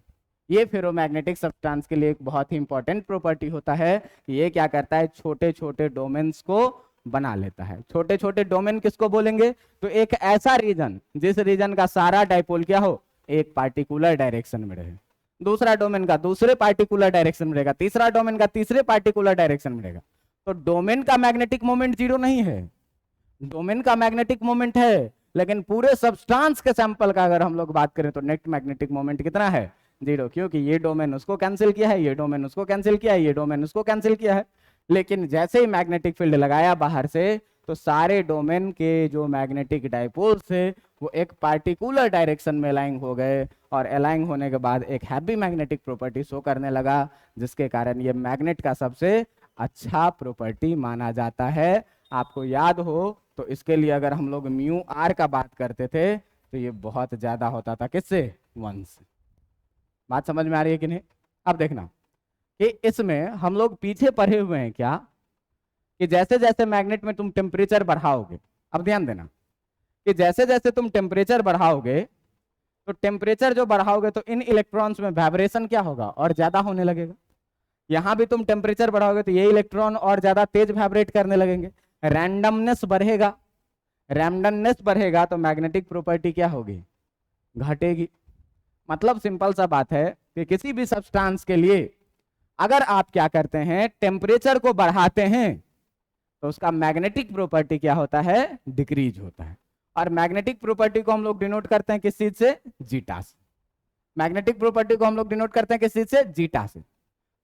ये फेरोमैग्नेटिक सब्सटेंस के लिए एक बहुत ही इंपॉर्टेंट प्रॉपर्टी होता है कि ये क्या करता है, छोटे छोटे डोमेन्स को बना लेता है। छोटे छोटे डोमेन किसको बोलेंगे, तो एक ऐसा रीजन जिस रीजन का सारा डाइपोल क्या हो, एक पार्टिकुलर डायरेक्शन में रहे, दूसरा डोमेन का दूसरे पार्टिकुलर डायरेक्शन में रहेगा, तीसरा डोमेन का तीसरे पार्टिकुलर डायरेक्शन में रहेगा। तो डोमेन का मैग्नेटिक मोमेंट जीरो नहीं है, डोमेन का मैग्नेटिक मोमेंट है, लेकिन पूरे सब्सटेंस के सैंपल का अगर हम लोग बात करें तो नेट मैग्नेटिक मोमेंट कितना है, जीरो, क्योंकि ये डोमेन उसको कैंसिल किया है, ये डोमेन उसको कैंसिल किया है, ये डोमेन उसको कैंसिल किया है। लेकिन जैसे ही मैग्नेटिक फील्ड लगाया बाहर से, तो सारे डोमेन के जो मैग्नेटिक डाइपोल्स थे वो एक पार्टिकुलर डायरेक्शन में अलाइन हो गए, और अलाइन होने के बाद एक हैवी मैग्नेटिक प्रॉपर्टी शो करने लगा, जिसके कारण ये मैग्नेट का सबसे अच्छा प्रॉपर्टी माना जाता है। आपको याद हो तो इसके लिए अगर हम लोग म्यू आर का बात करते थे तो ये बहुत ज्यादा होता था, किससे, 1 से। बात समझ में आ रही है कि नहीं? अब देखना कि इसमें हम लोग पीछे पढ़े हुए हैं क्या, कि जैसे जैसे मैग्नेट में तुम टेम्परेचर बढ़ाओगे, अब ध्यान देना कि जैसे जैसे तुम टेम्परेचर बढ़ाओगे, तो टेम्परेचर जो बढ़ाओगे तो इन इलेक्ट्रॉन्स में वाइब्रेशन क्या होगा, और ज्यादा होने लगेगा। यहां भी तुम टेम्परेचर बढ़ाओगे तो ये इलेक्ट्रॉन और ज्यादा तेज वाइब्रेट करने लगेंगे, रैंडमनेस बढ़ेगा, रैंडमनेस बढ़ेगा तो मैग्नेटिक प्रॉपर्टी क्या होगी, घटेगी। मतलब सिंपल सा बात है कि किसी भी सब्सटेंस के लिए अगर आप क्या करते हैं, टेम्परेचर को बढ़ाते हैं, तो उसका मैग्नेटिक प्रॉपर्टी क्या होता है, डिक्रीज होता है। और मैग्नेटिक प्रॉपर्टी को हम लोग डिनोट करते हैं किस चीज से, जीटा से। मैग्नेटिक प्रॉपर्टी को हम लोग डिनोट करते हैं किस चीज से, जीटा से।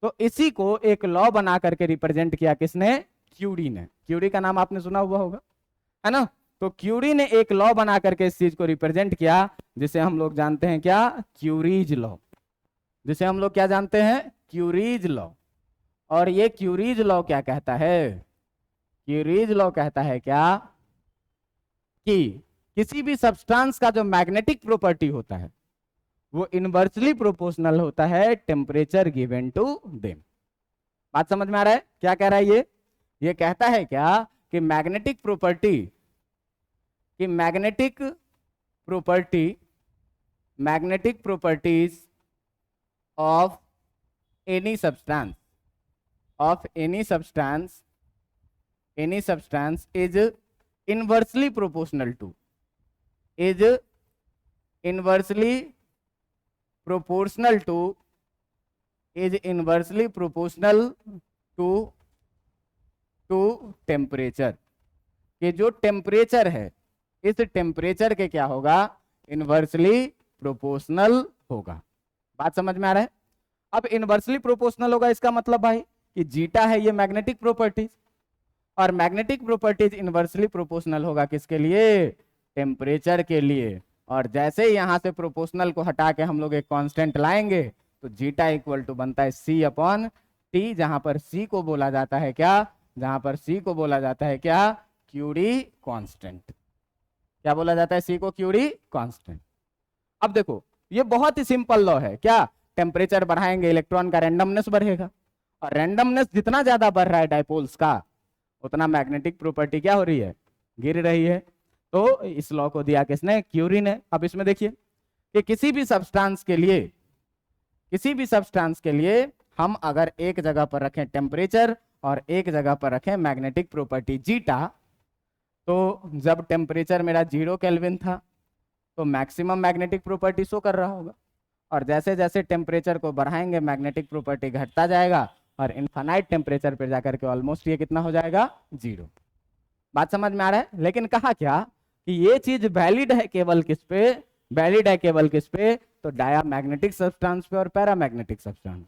तो इसी को एक लॉ बना करके रिप्रेजेंट किया किसने, क्यूरी ने। क्यूरी का नाम आपने सुना हुआ होगा, है ना? तो क्यूरी ने एक लॉ बना करके इस चीज को रिप्रेजेंट किया, जिसे हम लोग जानते हैं क्या, क्यूरीज लॉ। जिसे हम लोग क्या जानते हैं, क्यूरीज लॉ। और ये क्यूरीज लॉ क्या कहता है, क्यूरीज लॉ कहता है क्या, कि किसी भी सब्सटेंस का जो मैग्नेटिक प्रॉपर्टी होता है वो इनवर्सली प्रोपोर्शनल होता है टेम्परेचर गिवन टू देम। बात समझ में आ रहा है? क्या कह रहा है ये कहता है क्या कि मैग्नेटिक प्रॉपर्टी, कि magnetic properties of any substance, is inversely proportional to, is inversely proportional to, is inversely proportional to temperature. कि जो टेम्परेचर है इस टेम्परेचर के क्या होगा, इनवर्सली प्रोपोर्शनल होगा। बात समझ में आ रहा है? अब इनवर्सली प्रोपोर्शनल होगा इसका मतलब भाई कि जीटा है ये मैग्नेटिक प्रॉपर्टीज, और मैग्नेटिक प्रॉपर्टीज इनवर्सली प्रोपोर्शनल होगा किसके लिए, टेम्परेचर के लिए। और जैसे ही यहां से प्रोपोर्शनल को हटा के हम लोग एक कांस्टेंट लाएंगे तो जीटा इक्वल टू बनता है C अपॉन T, जहां पर C को बोला जाता है क्या, जहां पर C को बोला जाता है क्या, क्यूरी कांस्टेंट। क्या बोला जाता है, C को क्यूरी कांस्टेंट। अब देखो ये बहुत ही सिंपल लॉ है, क्या, टेम्परेचर बढ़ाएंगे इलेक्ट्रॉन का रैंडमनेस बढ़ेगा, और रैंडमनेस जितना ज्यादा बढ़ रहा है डाइपोल्स का, उतना मैग्नेटिक प्रॉपर्टी क्या हो रही है, गिर रही है। तो इस लॉ को दिया किसने, क्यूरी ने। अब इसमें देखिए कि किसी भी सब्सटेंस के लिए हम अगर एक जगह पर रखें टेम्परेचर और एक जगह पर रखें मैग्नेटिक प्रॉपर्टी जीटा, तो जब टेम्परेचर मेरा 0 केल्विन था तो मैक्सिमम मैग्नेटिक प्रॉपर्टी शो कर रहा होगा, और जैसे जैसे टेम्परेचर को बढ़ाएंगे मैग्नेटिक प्रॉपर्टी घटता जाएगा, और इनफाइनाइट टेम्परेचर पे जाकर के ऑलमोस्ट ये कितना हो जाएगा, 0। बात समझ में आ रहा है। लेकिन कहा क्या कि ये चीज वैलिड है केवल किस पे, वैलिड है केवल किस पे, तो डायामैग्नेटिक सब्सटेंस पे और पैरामैग्नेटिक सब्सटेंस।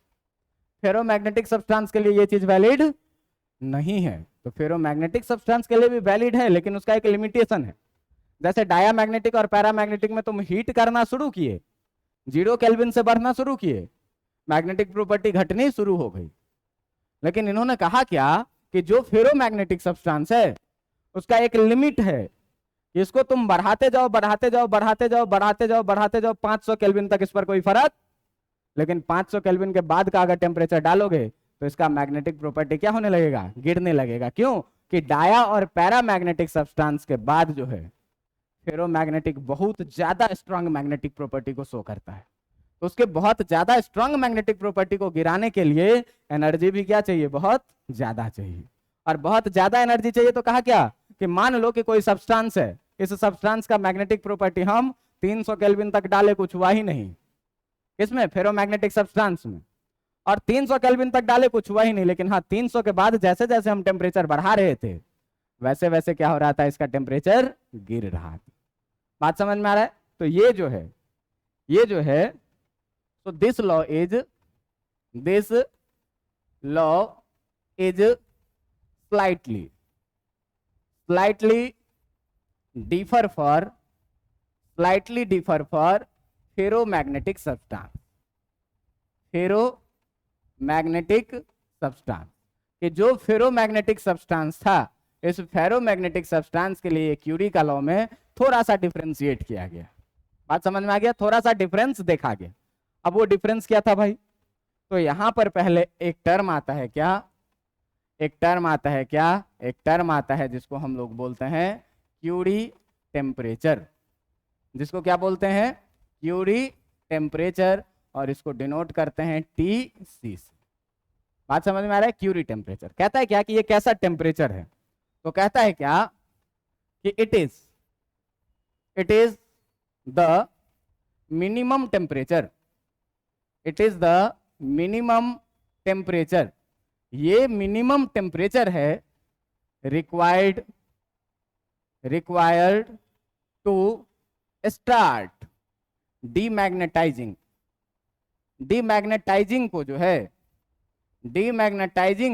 फेरोमैग्नेटिक सब्सटेंस के लिए ये चीज वैलिड नहीं है। तो फेरोमैग्नेटिक सब्सटेंस के लिए भी वैलिड है, लेकिन उसका एक लिमिटेशन है। जैसे डायामैग्नेटिक और पैरामैग्नेटिक में तुम हीट करना शुरू किए, 0 केल्विन से बढ़ना शुरू किए, मैग्नेटिक प्रॉपर्टी घटनी शुरू हो गई। लेकिन इन्होंने कहा क्या कि जो फेरोमैग्नेटिक सब्सटेंस है उसका एक लिमिट है, इसको तुम बढ़ाते जाओ बढ़ाते जाओ बढ़ाते जाओ बढ़ाते जाओ बढ़ाते जाओ 500 केल्विन तक इस पर कोई फर्क, लेकिन 500 केल्विन के बाद का अगर टेम्परेचर डालोगे तो इसका मैग्नेटिक प्रॉपर्टी क्या होने लगेगा, गिरने लगेगा। क्यों कि डाया और पैरामैग्नेटिक सब्सटेंस के बाद जो है फेरोमैग्नेटिक बहुत ज्यादा स्ट्रांग मैग्नेटिक प्रॉपर्टी को शो करता है। तो उसके बहुत ज्यादा स्ट्रांग मैग्नेटिक प्रॉपर्टी को गिराने के लिए एनर्जी भी क्या चाहिए, बहुत ज्यादा चाहिए। और बहुत ज्यादा एनर्जी चाहिए तो कहा क्या कि मान लो कि कोई सब्सटेंस है, इस सब्सटेंस का मैग्नेटिक प्रॉपर्टी हम 300 केल्विन तक डाले, कुछ हुआ ही नहीं, इसमें फेरोमैग्नेटिक सब्सटेंस में, और 300 केल्विन तक डाले कुछ हुआ ही नहीं। लेकिन हाँ 300 के बाद जैसे जैसे हम टेम्परेचर बढ़ा रहे थे वैसे वैसे क्या हो रहा था, इसका टेम्परेचर गिर रहा था। बात समझ में आ रहा है। तो ये जो है so this law is slightly differ for ferromagnetic substance, कि जो फेरोमैग्नेटिक सब्सटेंस था, इस फेरोमैग्नेटिक सब्सटेंस के लिए क्यूरी का लॉ में थोड़ा सा डिफरेंशिएट किया गया। बात समझ में आ गया, थोड़ा सा डिफरेंस देखा गया। अब वो डिफरेंस क्या था भाई, तो यहां पर पहले एक टर्म आता है क्या, एक टर्म आता है जिसको हम लोग बोलते हैं क्यूरी टेम्परेचर, जिसको क्या बोलते हैं, क्यूरी टेम्परेचर, और इसको डिनोट करते हैं TC से। बात समझ में आ रहा है। क्यूरी टेम्परेचर कहता है क्या कि ये कैसा टेम्परेचर है, तो कहता है क्या कि it is the minimum temperature, ये मिनिमम टेम्परेचर है रिक्वायर्ड टू स्टार्ट डीमैग्नेटाइजिंग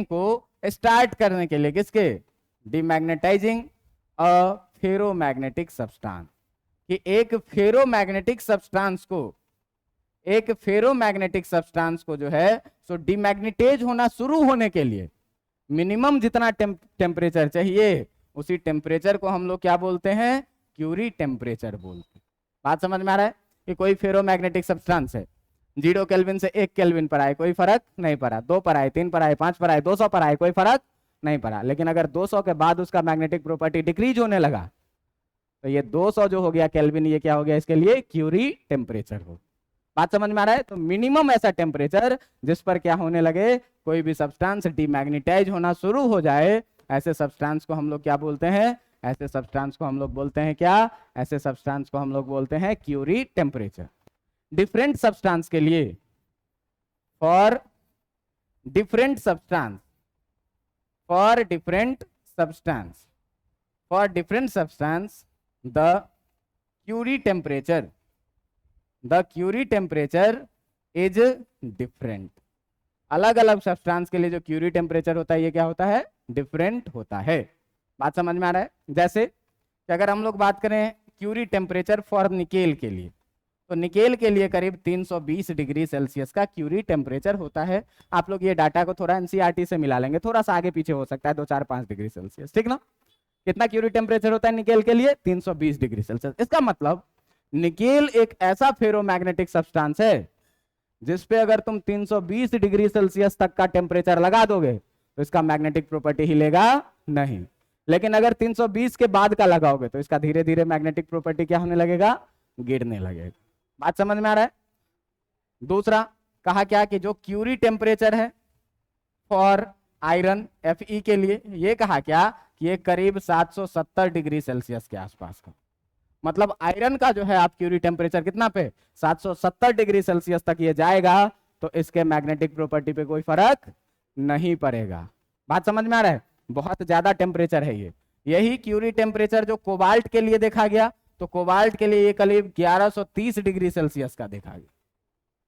को स्टार्ट करने के लिए, किसके, डीमैग्नेटाइजिंग अ फेरोमैग्नेटिक सब्सटेंस, कि एक फेरोमैग्नेटिक सब्सटेंस को जो है सो डीमैग्नेटाइज होना शुरू होने के लिए मिनिमम जितना टेम्परेचर चाहिए, उसी टेम्परेचर को हम लोग क्या बोलते हैं, क्यूरी टेम्परेचर बोलते हैं। बात समझ में आ रहा है कि कोई फेरोमैग्नेटिक सब्सटेंस है, 0 केल्विन से 1 केल्विन पर आए कोई फर्क नहीं पड़ा, 2 पर आए, 3 पर आए, 5 पर आए, 200 पर आए, कोई फर्क नहीं पड़ा। लेकिन अगर 200 के बाद उसका मैग्नेटिक प्रॉपर्टी डिक्रीज होने लगा तो ये 200 जो हो गया केल्विन, ये क्या हो गया, इसके लिए क्यूरी टेम्परेचर हो। बात समझ में आ रहा है। तो मिनिमम ऐसा टेम्परेचर जिस पर क्या होने लगे, कोई भी सब्सटेंस डीमैग्नेटाइज होना शुरू हो जाए, ऐसे सब्सटेंस को हम लोग क्या बोलते हैं, ऐसे सब्सटेंस को हम लोग बोलते हैं क्या, ऐसे सब्सटेंस को हम लोग बोलते हैं क्यूरी टेम्परेचर। डिफरेंट सब्सटेंस के लिए, for different substance the Curie temperature is different. अलग अलग सब्सटेंस के लिए जो क्यूरी टेम्परेचर होता है ये क्या होता है, डिफरेंट होता है। बात समझ में आ रहा है। जैसे कि अगर हम लोग बात करें क्यूरी टेम्परेचर फॉर निकेल के लिए, तो निकेल के लिए करीब 320 डिग्री सेल्सियस का क्यूरी टेम्परेचर होता है। आप लोग ये डाटा को थोड़ा एनसीईआरटी से मिला लेंगे, थोड़ा सा आगे पीछे हो सकता है, 2, 4, 5 डिग्री सेल्सियस, ठीक ना। कितना क्यूरी टेम्परेचर होता है निकेल के लिए, 320 डिग्री सेल्सियस। इसका मतलब निकेल एक ऐसा फेरोमैग्नेटिक सब्सटेंस है जिसपे अगर तुम 320 डिग्री सेल्सियस तक का टेम्परेचर लगा दोगे तो इसका मैग्नेटिक प्रॉपर्टी हिलेगा नहीं, लेकिन अगर 320 के बाद का लगाओगे तो इसका धीरे धीरे मैग्नेटिक प्रॉपर्टी क्या होने लगेगा, गिरने लगेगा। बात समझ में आ रहा है। दूसरा कहा क्या कि जो क्यूरी टेम्परेचर है फॉर आयरन Fe के लिए, ये कहा क्या कि ये करीब 770 डिग्री सेल्सियस के आसपास का, मतलब आयरन का जो है आप क्यूरी टेम्परेचर कितना पे, 770 डिग्री सेल्सियस तक ये जाएगा तो इसके मैग्नेटिक प्रॉपर्टी पे कोई फर्क नहीं पड़ेगा। बात समझ में आ रहा है? बहुत ज्यादा टेम्परेचर है ये। यही क्यूरी टेम्परेचर जो कोबाल्ट के लिए देखा गया, तो कोबाल्ट के लिए ये करीब 1130 डिग्री सेल्सियस का देखा गया।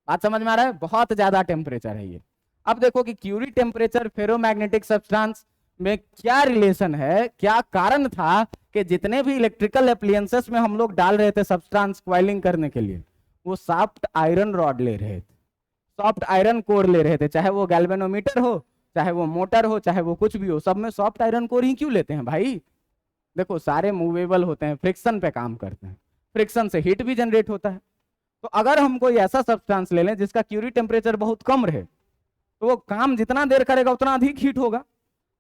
बात समझ में आ रहा है? बहुत ज्यादा टेम्परेचर है ये। अब देखो कि क्यूरी टेम्परेचर फेरोमैग्नेटिक सब्सटेंस में क्या रिलेशन है, क्या कारण था कि जितने भी इलेक्ट्रिकल एप्लियंसेस में हम लोग डाल रहे थे सब्सटेंस क्वाइलिंग करने के लिए, वो सॉफ्ट आयरन रॉड ले रहे थे, सॉफ्ट आयरन कोर ले रहे थे। चाहे वो गैल्वेनोमीटर हो, चाहे वो मोटर हो, चाहे वो कुछ भी हो, सब में सॉफ्ट आयरन कोर ही क्यों लेते हैं भाई? देखो सारे मूवेबल होते हैं, फ्रिक्शन पे काम करते हैं, फ्रिक्शन से हीट भी जनरेट होता है। तो अगर हम कोई ऐसा सब्सटेंस ले लें जिसका क्यूरी टेम्परेचर बहुत कम रहे, तो वो काम जितना देर करेगा उतना अधिक हीट होगा,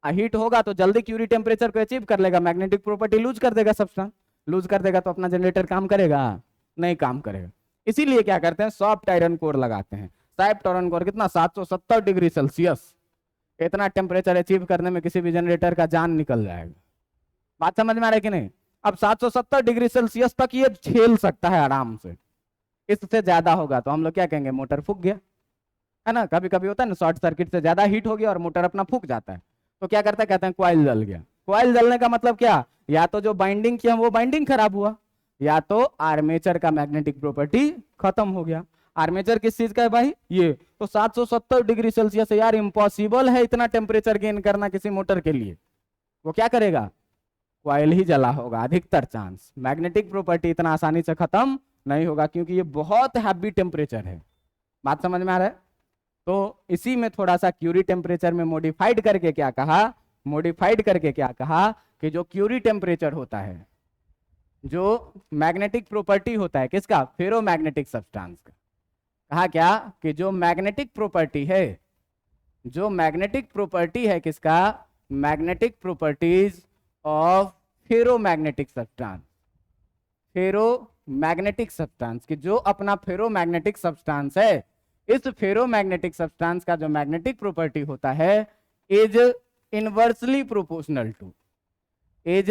हीट होगा तो जल्दी क्यूरी टेम्परेचर को अचीव कर लेगा, मैग्नेटिक प्रॉपर्टी लूज कर देगा, सब्सटेंस लूज कर देगा, तो अपना जनरेटर काम करेगा? नहीं काम करेगा। इसीलिए क्या करते हैं, सॉफ्ट आयरन कोर लगाते हैं। सॉफ्ट आयरन कोर कितना, 770 डिग्री सेल्सियस। इतना टेम्परेचर अचीव करने में किसी भी जनरेटर का जान निकल जाएगा। बात समझ में आ रहा है कि नहीं? अब 770 डिग्री सेल्सियस तक ये झेल सकता है आराम से, इससे ज्यादा होगा तो हम लोग क्या कहेंगे, मोटर फूक गया, है ना? कभी कभी होता है ना, शॉर्ट सर्किट से ज्यादा हीट हो गया और मोटर अपना फूक जाता है, तो क्या करता है, कहते हैं कॉइल जल गया। कॉइल जलने का मतलब क्या, या तो जो बाइंडिंग किया वो बाइंडिंग खराब हुआ, या तो आर्मेचर का मैग्नेटिक प्रॉपर्टी खत्म हो गया। आर्मेचर किस चीज का है भाई, ये। तो 770 डिग्री सेल्सियस यार, इम्पॉसिबल है इतना टेम्परेचर गेन करना किसी मोटर के लिए। वो क्या करेगा, कॉइल ही जला होगा, अधिकतर चांस। मैग्नेटिक प्रॉपर्टी इतना आसानी से खत्म नहीं होगा, क्योंकि ये बहुत हैवी टेम्परेचर है। बात समझ में आ रहा है? तो इसी में थोड़ा सा क्यूरी टेम्परेचर में मॉडिफाइड करके क्या कहा, मॉडिफाइड करके क्या कहा कि जो क्यूरी टेम्परेचर होता है, जो मैग्नेटिक प्रॉपर्टी होता है किसका, फेरोमैग्नेटिक सब्सटेंस का, कहा क्या कि जो मैग्नेटिक प्रॉपर्टी है, जो मैग्नेटिक प्रॉपर्टी है किसका, magnetic properties of ferromagnetic substance, ferromagnetic substance की जो अपना फेरोमैग्नेटिक सब्सटेंस है, इस फेरोमैग्नेटिक सब्सटेंस का जो मैग्नेटिक प्रॉपर्टी होता है is inversely proportional to, is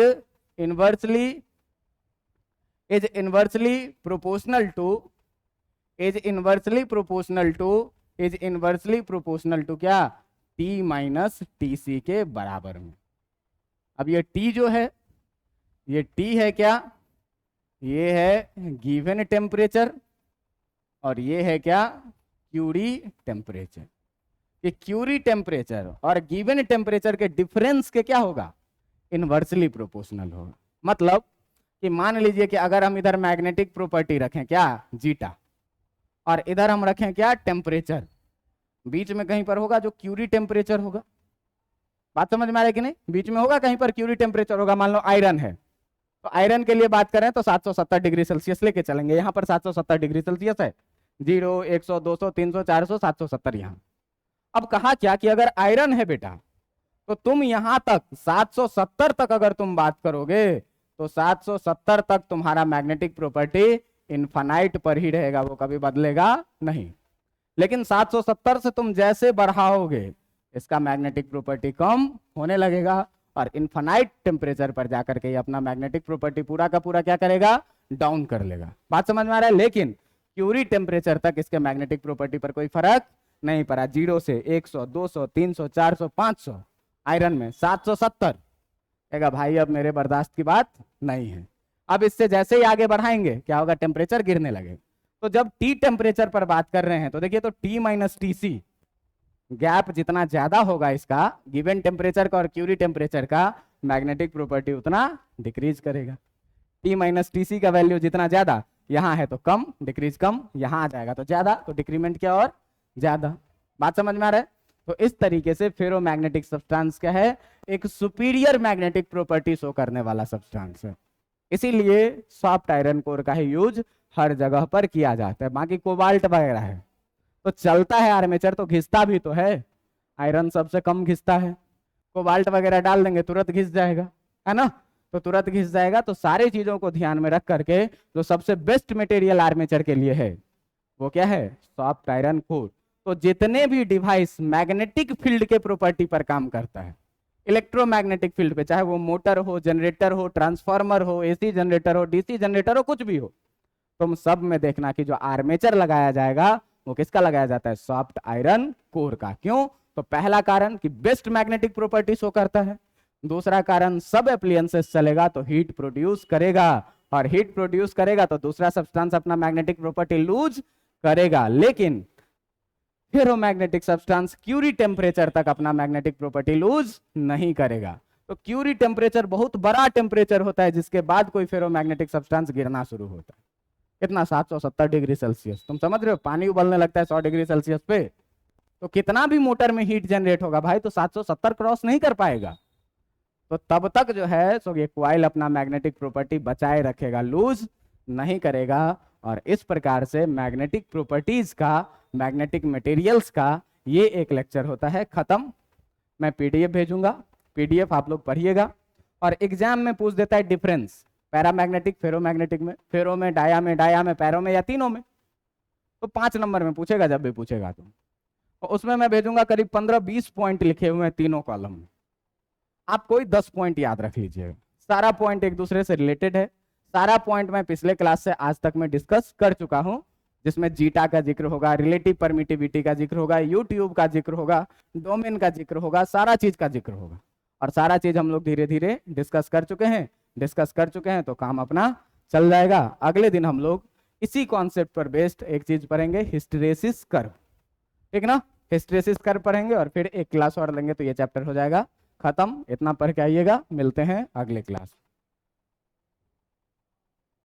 inversely proportional to, is inversely proportional to, is inversely proportional to क्या, T माइनस TC के बराबर में। अब ये T जो है, ये T है क्या, ये है गिवन टेम्परेचर, और ये है क्या, क्यूरी टेम्परेचर। ये क्यूरी टेम्परेचर और गिवन टेम्परेचर के डिफरेंस के क्या होगा, इनवर्सली प्रोपोर्शनल होगा। मतलब कि मान लीजिए कि अगर हम इधर मैग्नेटिक प्रॉपर्टी रखें क्या, जीटा, और इधर हम रखें क्या, टेम्परेचर, बीच में कहीं पर होगा जो क्यूरी टेम्परेचर होगा। बात समझ में आ रहा है कि नहीं? बीच में होगा कहीं पर क्यूरी टेम्परेचर होगा। मान लो आयरन है, तो आयरन के लिए बात करें तो 770 डिग्री सेल्सियस लेके चलेंगे। यहाँ पर 770 डिग्री सेल्सियस है, 0, 100, 200, 300, 400, 770 यहाँ। अब कहा क्या कि अगर आयरन है बेटा, तो तुम यहां तक 770 तक अगर तुम बात करोगे, तो 770 तक तुम्हारा मैग्नेटिक प्रॉपर्टी इनफाइनाइट पर ही रहेगा, वो कभी बदलेगा नहीं। लेकिन 770 से तुम जैसे बढ़ाओगे, इसका मैग्नेटिक प्रॉपर्टी कम होने लगेगा, और इनफाइनाइट टेम्परेचर पर जाकर के अपना मैग्नेटिक प्रॉपर्टी पूरा का पूरा क्या करेगा, डाउन कर लेगा। बात समझ में आ रहा है? लेकिन क्यूरी टेम्परेचर तक इसके मैग्नेटिक प्रॉपर्टी पर कोई फर्क नहीं पड़ा। 0 से 100, 200, 300, 400, 500, आयरन में 770 कहेगा भाई अब मेरे बर्दाश्त की बात नहीं है। अब इससे जैसे ही आगे बढ़ाएंगे क्या होगा, टेम्परेचर गिरने लगे। तो जब T टेम्परेचर पर बात कर रहे हैं तो देखिए, तो T माइनस TC गैप जितना ज्यादा होगा इसका, गिवन टेम्परेचर का और क्यूरी टेम्परेचर का, मैग्नेटिक प्रॉपर्टी उतना डिक्रीज करेगा। T माइनस TC का वैल्यू जितना ज्यादा, यहाँ है तो कम, डिक्रीज कम, यहाँ आ जाएगा तो ज्यादा, तो डिक्रीमेंट क्या और ज्यादा। बात समझ में आ रहा है? तो इस तरीके से फेरोमैग्नेटिक सब्सटेंस क्या है, एक सुपीरियर मैग्नेटिक प्रॉपर्टी शो करने वाला सब्सटेंस है। इसीलिए सॉफ्ट आयरन कोर का ही यूज हर जगह पर किया जाता है। बाकी कोबाल्ट वगैरह है तो चलता है आर्मेचर, तो घिसता भी तो है, आयरन सबसे कम घिसता है। कोबाल्ट वगैरह डाल देंगे तुरंत घिस जाएगा, है ना? तो तुरंत घिस जाएगा। तो सारी चीजों को ध्यान में रख करके जो सबसे बेस्ट मटेरियल आर्मेचर के लिए है वो क्या है, सॉफ्ट आयरन कोर। तो जितने भी डिवाइस मैग्नेटिक फील्ड के प्रॉपर्टी पर काम करता है, इलेक्ट्रोमैग्नेटिक फील्ड पे, चाहे वो मोटर हो, जनरेटर हो, ट्रांसफार्मर हो, AC जनरेटर हो, DC जनरेटर हो, कुछ भी हो, तुम सब में देखना कि जो आर्मेचर लगाया जाएगा वो किसका लगाया जाता है, सॉफ्ट आयरन कोर का। क्यों? तो पहला कारण कि बेस्ट मैग्नेटिक प्रॉपर्टी शो करता है, दूसरा कारण सब एप्लियंसेस चलेगा तो हीट प्रोड्यूस करेगा, और हीट प्रोड्यूस करेगा तो दूसरा सब्सटेंस अपना मैग्नेटिक प्रॉपर्टी लूज करेगा, लेकिन फेरोमैग्नेटिक सब्सटेंस क्यूरी टेम्परेचर तक अपना मैग्नेटिक प्रॉपर्टी लूज नहीं करेगा। तो क्यूरी टेम्परेचर बहुत बड़ा टेम्परेचर होता है जिसके बाद कोई फेरोमैग्नेटिक सब्सटेंस गिरना शुरू होता है। कितना? 770 डिग्री सेल्सियस। तुम समझ रहे हो, पानी उबलने लगता है 100 डिग्री सेल्सियस पे, तो कितना भी मोटर में हीट जनरेट होगा भाई, तो 770 क्रॉस नहीं कर पाएगा। तो तब तक जो है सो ये कॉइल अपना मैग्नेटिक प्रॉपर्टी बचाए रखेगा, लूज नहीं करेगा। और इस प्रकार से मैग्नेटिक प्रॉपर्टीज का, मैग्नेटिक मटेरियल्स का ये एक लेक्चर होता है खत्म। मैं पीडीएफ भेजूंगा, पीडीएफ आप लोग पढ़िएगा। और एग्जाम में पूछ देता है डिफरेंस पैरामैग्नेटिक फेरोमैग्नेटिक में, फेरो में, डाया में, पैरो में, या तीनों में। तो 5 नंबर में पूछेगा, जब भी पूछेगा तो उसमें मैं भेजूंगा करीब 15-20 पॉइंट लिखे हुए हैं तीनों कॉलम में। आप कोई 10 पॉइंट याद रख लीजिएगा, सारा पॉइंट एक दूसरे से रिलेटेड है। सारा पॉइंट मैं पिछले क्लास से आज तक मैं डिस्कस कर चुका हूं, जिसमें जीटा का जिक्र होगा, रिलेटिव परमिटिविटी का जिक्र होगा, यूट्यूब का जिक्र होगा, डोमेन का जिक्र होगा, सारा चीज का जिक्र होगा। और सारा चीज हम लोग धीरे धीरे डिस्कस कर चुके हैं, तो काम अपना चल जाएगा। अगले दिन हम लोग इसी कॉन्सेप्ट पर बेस्ड एक चीज पढ़ेंगे, हिस्टेरेसिस कर्व, ठीक ना। हिस्टेरेसिस कर्व पढ़ेंगे और फिर एक क्लास और लेंगे तो ये चैप्टर हो जाएगा खत्म। इतना पढ़ के आइएगा, मिलते हैं अगले क्लास।